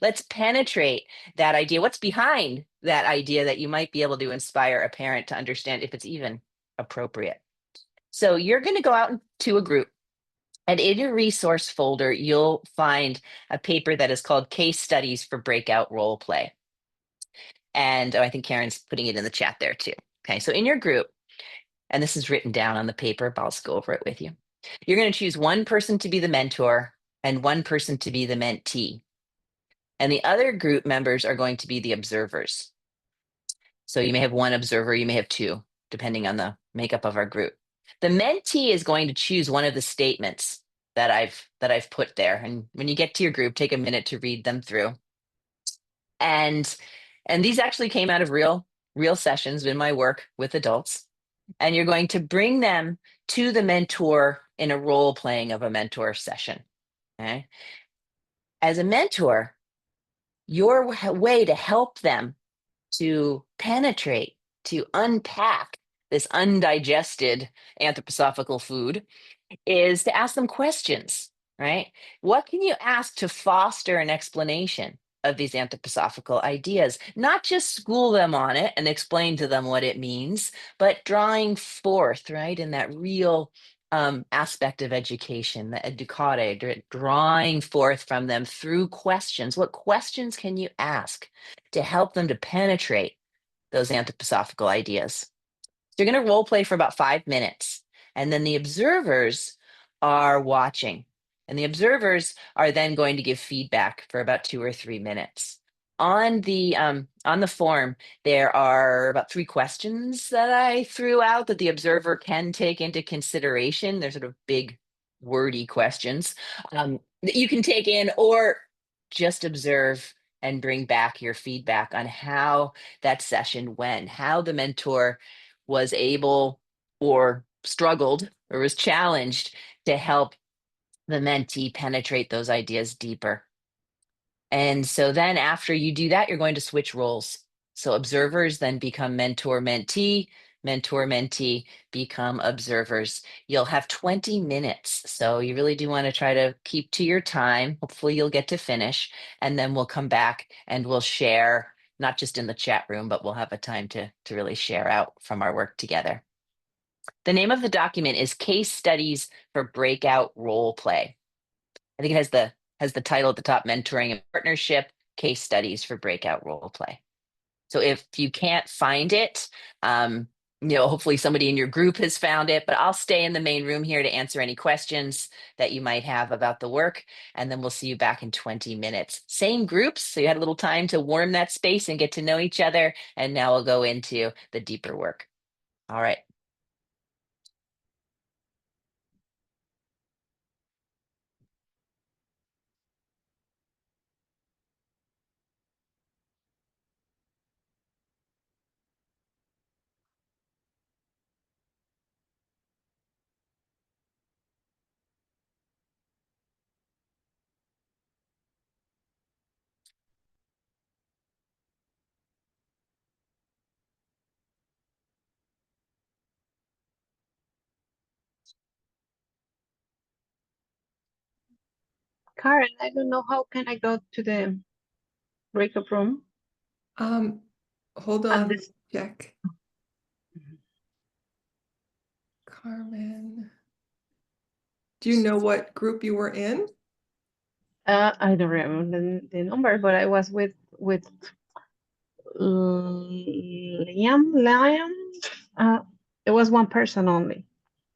[SPEAKER 5] Let's penetrate that idea. What's behind that idea that you might be able to inspire a parent to understand if it's even appropriate. So you're going to go out to a group, and in your resource folder, you'll find a paper that is called Case Studies for Breakout Role Play. And I think Karen's putting it in the chat there too. Okay, so in your group, and this is written down on the paper, but I'll just go over it with you. You're going to choose one person to be the mentor and one person to be the mentee. And the other group members are going to be the observers. So you may have one observer, you may have two, depending on the makeup of our group. The mentee is going to choose one of the statements that I've put there. And when you get to your group, take a minute to read them through. And these actually came out of real sessions in my work with adults. And you're going to bring them to the mentor in a role playing of a mentor session. Okay. As a mentor, your way to help them to penetrate, to unpack this undigested anthroposophical food is to ask them questions, right? What can you ask to foster an explanation of these anthroposophical ideas? Not just school them on it and explain to them what it means, but drawing forth, right, in that real aspect of education, the educare, drawing forth from them through questions. What questions can you ask to help them to penetrate those anthroposophical ideas? So you're going to role play for about 5 minutes, and then the observers are watching, and the observers are then going to give feedback for about 2 or 3 minutes. On the form, there are about 3 questions that I threw out that the observer can take into consideration. They're sort of big, wordy questions that you can take in or just observe and bring back your feedback on how that session went, how the mentor was able or struggled or was challenged to help the mentee penetrate those ideas deeper. And so then after you do that, you're going to switch roles. So observers then become mentor mentee, mentor mentee become observers. You'll have 20 minutes. So you really do want to try to keep to your time. Hopefully you'll get to finish, and then we'll come back and we'll share, not just in the chat room, but we'll have a time to really share out from our work together. The name of the document is Case Studies for Breakout Role Play. I think it has the title at the top, Mentoring and Partnership, Case Studies for Breakout Role Play. So if you can't find it, hopefully somebody in your group has found it, but I'll stay in the main room here to answer any questions that you might have about the work. And then we'll see you back in 20 minutes. Same groups, so you had a little time to warm that space and get to know each other. And now we'll go into the deeper work. All right.
[SPEAKER 6] Karen, I don't know how can I go to the breakup room.
[SPEAKER 1] Hold
[SPEAKER 6] And
[SPEAKER 1] on,
[SPEAKER 6] this,
[SPEAKER 1] check. Carmen. Do you know what group you were in?
[SPEAKER 6] I don't remember the number, but I was with Liam. It was one person only.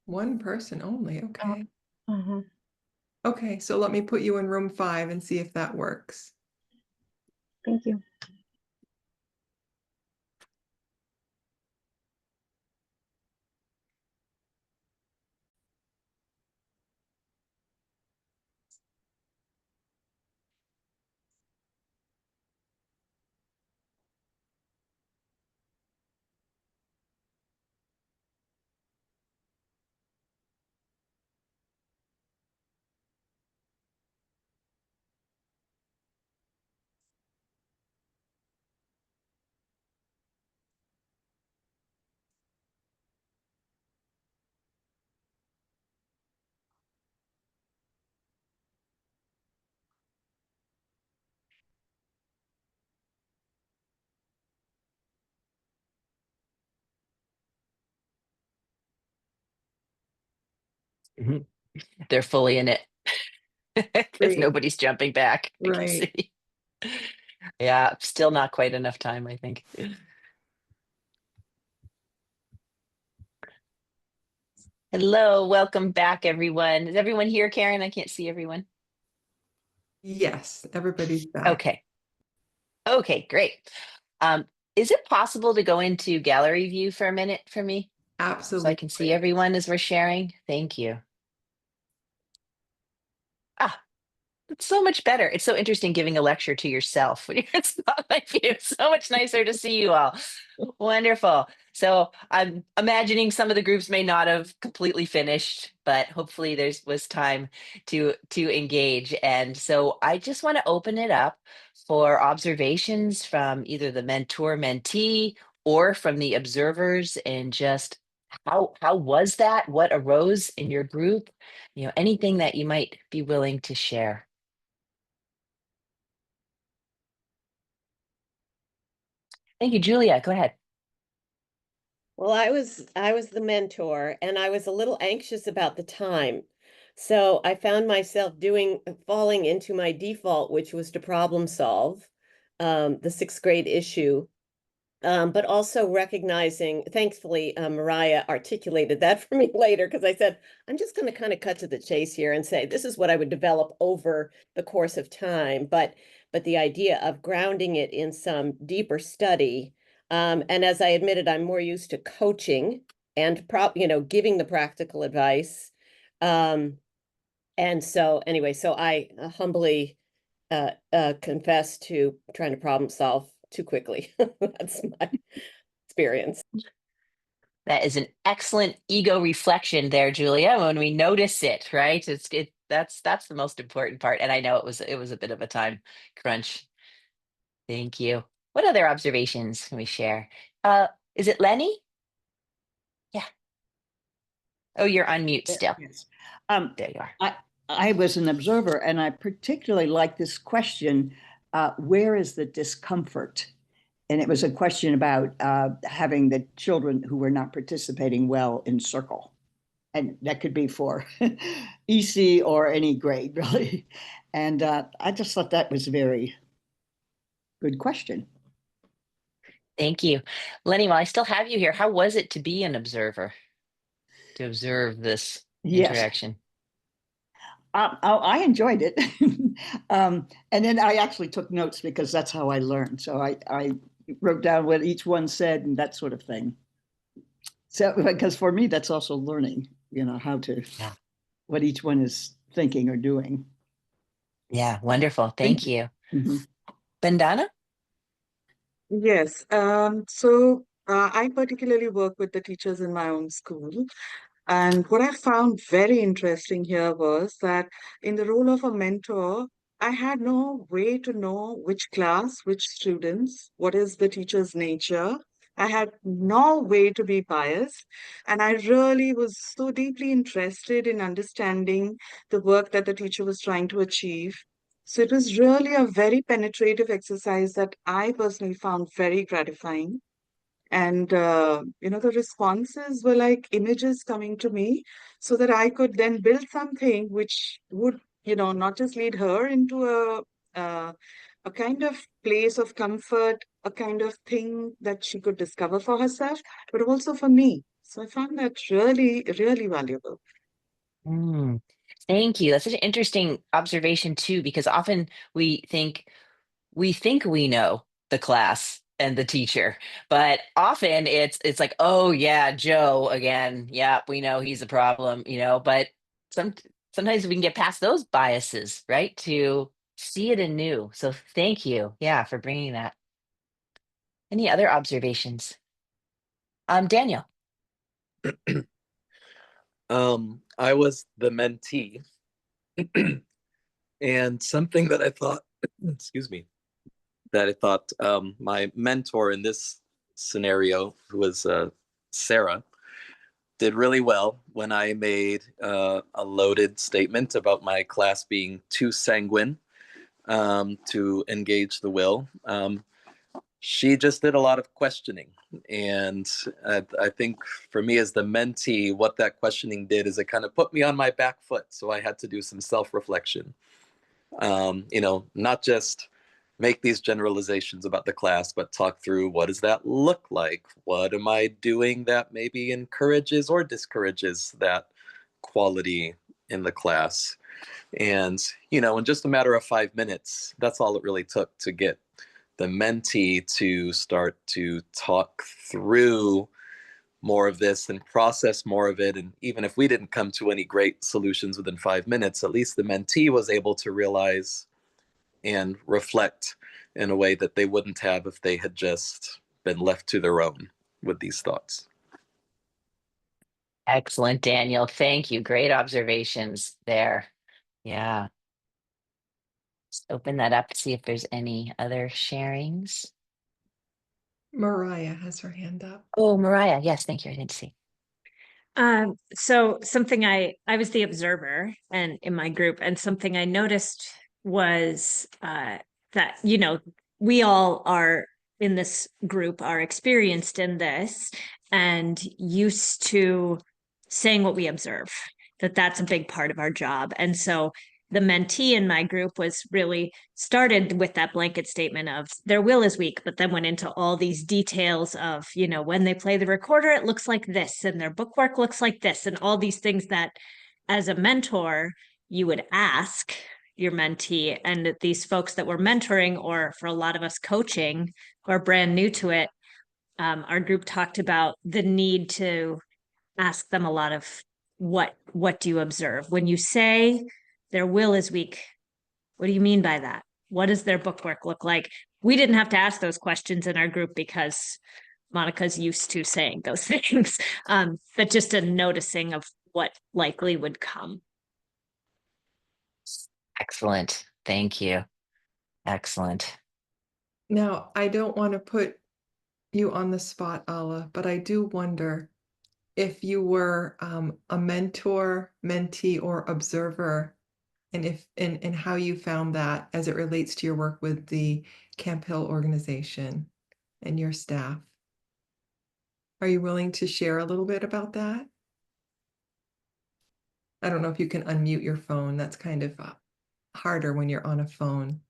[SPEAKER 1] One person only, okay.
[SPEAKER 6] Uh-huh.
[SPEAKER 1] Okay, so let me put you in room 5 and see if that works.
[SPEAKER 6] Thank you.
[SPEAKER 5] Mhm. They're fully in it because
[SPEAKER 1] Great.
[SPEAKER 5] nobody's jumping back. I can
[SPEAKER 1] Right.
[SPEAKER 5] see. Yeah, still not quite enough time, I think. Hello, welcome back, everyone. Is everyone here, Karen? I can't see everyone.
[SPEAKER 1] Yes, everybody's back.
[SPEAKER 5] Okay. Okay, great. Is it possible to go into gallery view for a minute for me so I
[SPEAKER 1] Absolutely.
[SPEAKER 5] can see everyone as we're sharing? Thank you. Ah, it's so much better. It's so interesting giving a lecture to yourself when it's not like you. It's so much nicer to see you all. Wonderful. So I'm imagining some of the groups may not have completely finished, but hopefully was time to engage. And so I just want to open it up for observations from either the mentor mentee or from the observers, and just how was that? What arose in your group? Anything that you might be willing to share. Thank you, Julia. Go ahead.
[SPEAKER 7] Well, I was the mentor and I was a little anxious about the time. So I found myself falling into my default, which was to problem solve the sixth grade issue. But also recognizing, thankfully, Mariah articulated that for me later, because I said, I'm just going to kind of cut to the chase here and say, this is what I would develop over the course of time. But the idea of grounding it in some deeper study. And as I admitted, I'm more used to coaching and giving the practical advice. And so anyway, so I humbly confess to trying to problem solve too quickly. That's my experience.
[SPEAKER 5] That is an excellent ego reflection there, Julia. When we notice it, right? That's the most important part. And I know it was a bit of a time crunch. Thank you. What other observations can we share? Is it Lenny? Yeah. Oh, you're on mute still.
[SPEAKER 8] Yes.
[SPEAKER 5] There you are.
[SPEAKER 8] I was an observer, and I particularly like this question, where is the discomfort? And it was a question about having the children who were not participating well in circle. And that could be for EC or any grade, really. And I just thought that was a very good question.
[SPEAKER 5] Thank you. Lenny, while I still have you here, how was it to be an observer, to observe this
[SPEAKER 8] Yes.
[SPEAKER 5] interaction?
[SPEAKER 8] I enjoyed it. And then I actually took notes because that's how I learned. So I wrote down what each one said and that sort of thing. So, because for me, that's also learning, what each one is thinking or doing.
[SPEAKER 5] Yeah, wonderful. Thank you.
[SPEAKER 8] Mhm.
[SPEAKER 5] Bandana?
[SPEAKER 9] Yes. So I particularly work with the teachers in my own school. And what I found very interesting here was that in the role of a mentor, I had no way to know which class, which students, what is the teacher's nature. I had no way to be biased. And I really was so deeply interested in understanding the work that the teacher was trying to achieve. So it was really a very penetrative exercise that I personally found very gratifying. And, the responses were like images coming to me so that I could then build something which would, not just lead her into a kind of place of comfort, a kind of thing that she could discover for herself, but also for me. So I found that really, really valuable.
[SPEAKER 5] Mm, thank you. That's such an interesting observation too, because often we think we know the class and the teacher, but often it's like, oh yeah, Joe again. Yeah, we know he's a problem, but some sometimes we can get past those biases, right? To see it anew. So thank you, yeah, for bringing that. Any other observations? Daniel.
[SPEAKER 10] I was the mentee, and something that I thought, excuse me, that I thought my mentor in this scenario, who was Sarah, did really well when I made a loaded statement about my class being too sanguine to engage the will. She just did a lot of questioning. And I think for me as the mentee, what that questioning did is it kind of put me on my back foot. So I had to do some self-reflection. Not just make these generalizations about the class, but talk through what does that look like? What am I doing that maybe encourages or discourages that quality in the class? And, in just a matter of 5 minutes, that's all it really took to get the mentee to start to talk through more of this and process more of it. And even if we didn't come to any great solutions within 5 minutes, at least the mentee was able to realize and reflect in a way that they wouldn't have if they had just been left to their own with these thoughts.
[SPEAKER 5] Excellent, Daniel. Thank you. Great observations there. Yeah. Let's open that up to see if there's any other sharings.
[SPEAKER 1] Mariah has her hand up.
[SPEAKER 5] Oh, Mariah. Yes, thank you. I didn't see.
[SPEAKER 11] So something I was the observer and in my group, and something I noticed was that, we all are in this group are experienced in this and used to saying what we observe, that's a big part of our job. And so the mentee in my group was really started with that blanket statement of their will is weak, but then went into all these details of, when they play the recorder, it looks like this, and their bookwork looks like this, and all these things that as a mentor, you would ask your mentee. And these folks that we're mentoring, or for a lot of us coaching who are brand new to it, our group talked about the need to ask them a lot of what do you observe when you say their will is weak? What do you mean by that? What does their bookwork look like? We didn't have to ask those questions in our group because Monica's used to saying those things, but just a noticing of what likely would come.
[SPEAKER 5] Excellent. Thank you. Excellent.
[SPEAKER 1] Now, I don't want to put you on the spot, Ala, but I do wonder if you were a mentor, mentee, or observer, and if and how you found that as it relates to your work with the Camp Hill organization and your staff. Are you willing to share a little bit about that? I don't know if you can unmute your phone. That's kind of harder when you're on a phone.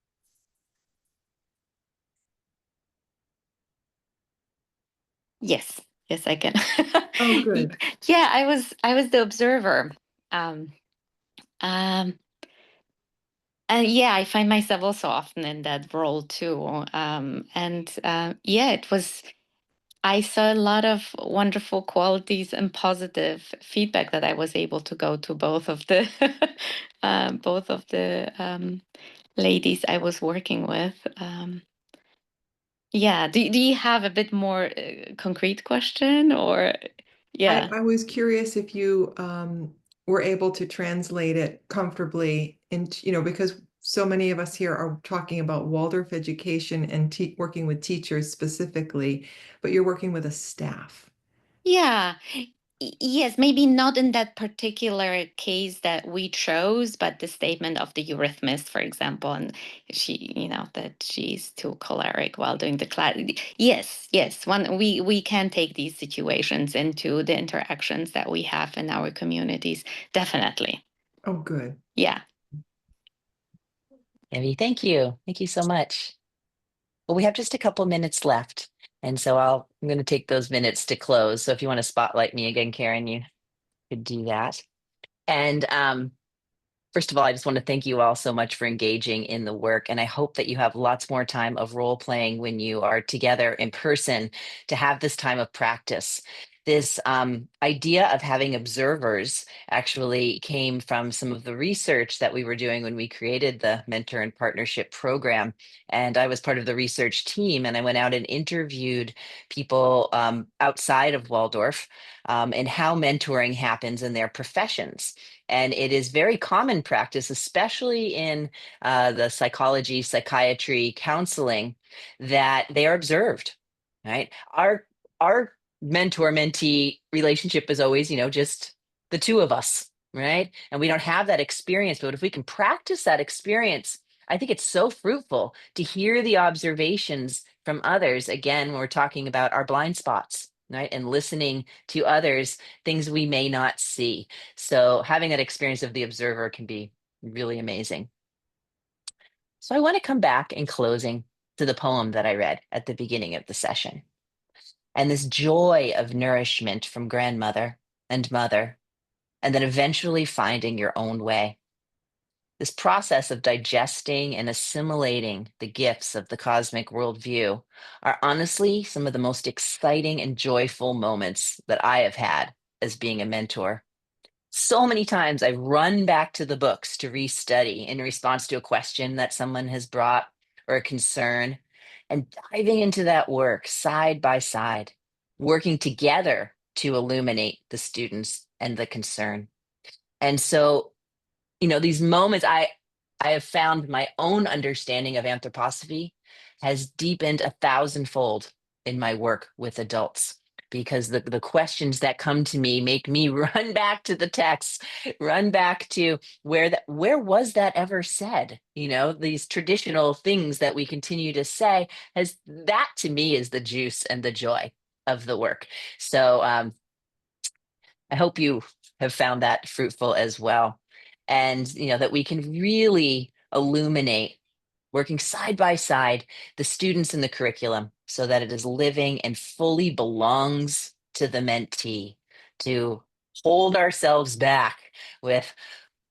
[SPEAKER 12] Yes, I can.
[SPEAKER 1] Oh, good.
[SPEAKER 12] Yeah, I was the observer. Um, um, yeah, I find myself also often in that role too. Yeah, I saw a lot of wonderful qualities and positive feedback that I was able to go to both of the ladies I was working with. Yeah, do you have a bit more concrete question, or yeah?
[SPEAKER 1] I was curious if you were able to translate it comfortably into, because so many of us here are talking about Waldorf education and working with teachers specifically, but you're working with a staff.
[SPEAKER 12] Yeah. Yes, maybe not in that particular case that we chose, but the statement of the eurythmist, for example, and that she's too choleric while doing the class. Yes, yes. We can take these situations into the interactions that we have in our communities. Definitely.
[SPEAKER 1] Oh, good.
[SPEAKER 12] Yeah.
[SPEAKER 5] Evie, thank you. Thank you so much. Well, we have just a couple minutes left. And so I'm going to take those minutes to close. So if you want to spotlight me again, Karen, you could do that. And first of all, I just want to thank you all so much for engaging in the work. And I hope that you have lots more time of role playing when you are together in person to have this time of practice. This idea of having observers actually came from some of the research that we were doing when we created the Mentor and Partnership Program. And I was part of the research team, and I went out and interviewed people outside of Waldorf and how mentoring happens in their professions. And it is very common practice, especially in the psychology, psychiatry, counseling, that they are observed, right? Our mentor-mentee relationship is always, just the two of us, right? And we don't have that experience, but if we can practice that experience, I think it's so fruitful to hear the observations from others. Again, when we're talking about our blind spots, right? And listening to others, things we may not see. So having that experience of the observer can be really amazing. So I want to come back in closing to the poem that I read at the beginning of the session. And this joy of nourishment from grandmother and mother, and then eventually finding your own way. This process of digesting and assimilating the gifts of the cosmic worldview are honestly some of the most exciting and joyful moments that I have had as being a mentor. So many times I've run back to the books to restudy in response to a question that someone has brought or a concern, and diving into that work side by side, working together to illuminate the students and the concern. And so, these moments I have found my own understanding of anthroposophy has deepened 1,000-fold in my work with adults, because the questions that come to me make me run back to the text, run back to where was that ever said? These traditional things that we continue to say, that to me is the juice and the joy of the work. So I hope you have found that fruitful as well. And, that we can really illuminate, working side by side, the students in the curriculum so that it is living and fully belongs to the mentee, to hold ourselves back with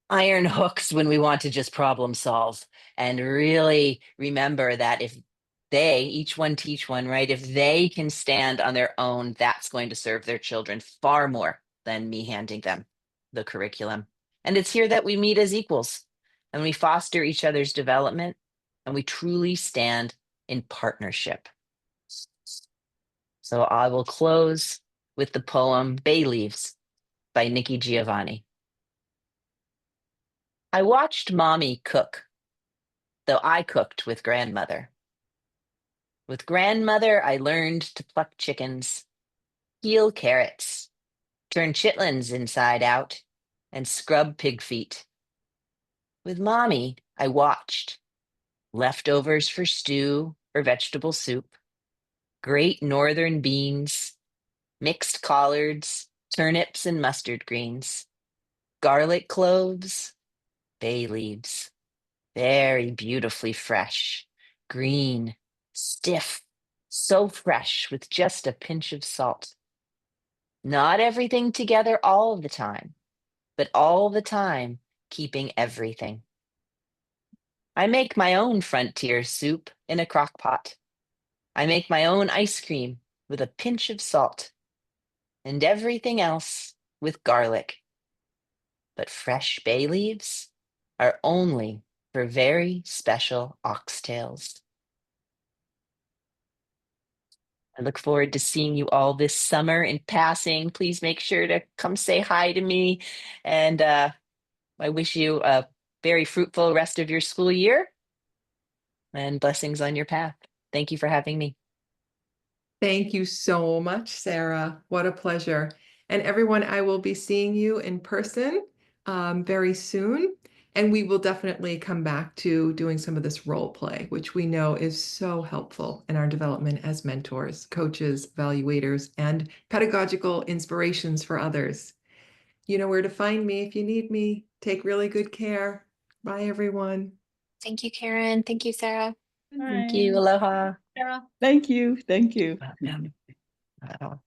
[SPEAKER 5] iron hooks when we want to just problem solve, and really remember that if each one teach one, right? If they can stand on their own, that's going to serve their children far more than me handing them the curriculum. And it's here that we meet as equals, and we foster each other's development, and we truly stand in partnership. So I will close with the poem Bay Leaves by Nikki Giovanni. I watched Mommy cook, though I cooked with grandmother. With grandmother, I learned to pluck chickens, peel carrots, turn chitlins inside out, and scrub pig feet. With Mommy, I watched leftovers for stew or vegetable soup, great northern beans, mixed collards, turnips and mustard greens, garlic cloves, bay leaves, very beautifully fresh, green, stiff, so fresh with just a pinch of salt. Not everything together all the time, but all the time keeping everything. I make my own frontier soup in a crock pot. I make my own ice cream with a pinch of salt, and everything else with garlic. But fresh bay leaves are only for very special oxtails. I look forward to seeing you all this summer in passing. Please make sure to come say hi to me. And I wish you a very fruitful rest of your school year and blessings on your path. Thank you for having me.
[SPEAKER 1] Thank you so much, Sarah. What a pleasure. And everyone, I will be seeing you in person very soon. And we will definitely come back to doing some of this role play, which we know is so helpful in our development as mentors, coaches, evaluators, and pedagogical inspirations for others. You know where to find me if you need me. Take really good care. Bye, everyone.
[SPEAKER 12] Thank you, Karen. Thank you, Sarah.
[SPEAKER 5] Thank you. Aloha.
[SPEAKER 8] Thank you. Thank you.
[SPEAKER 5] Welcome.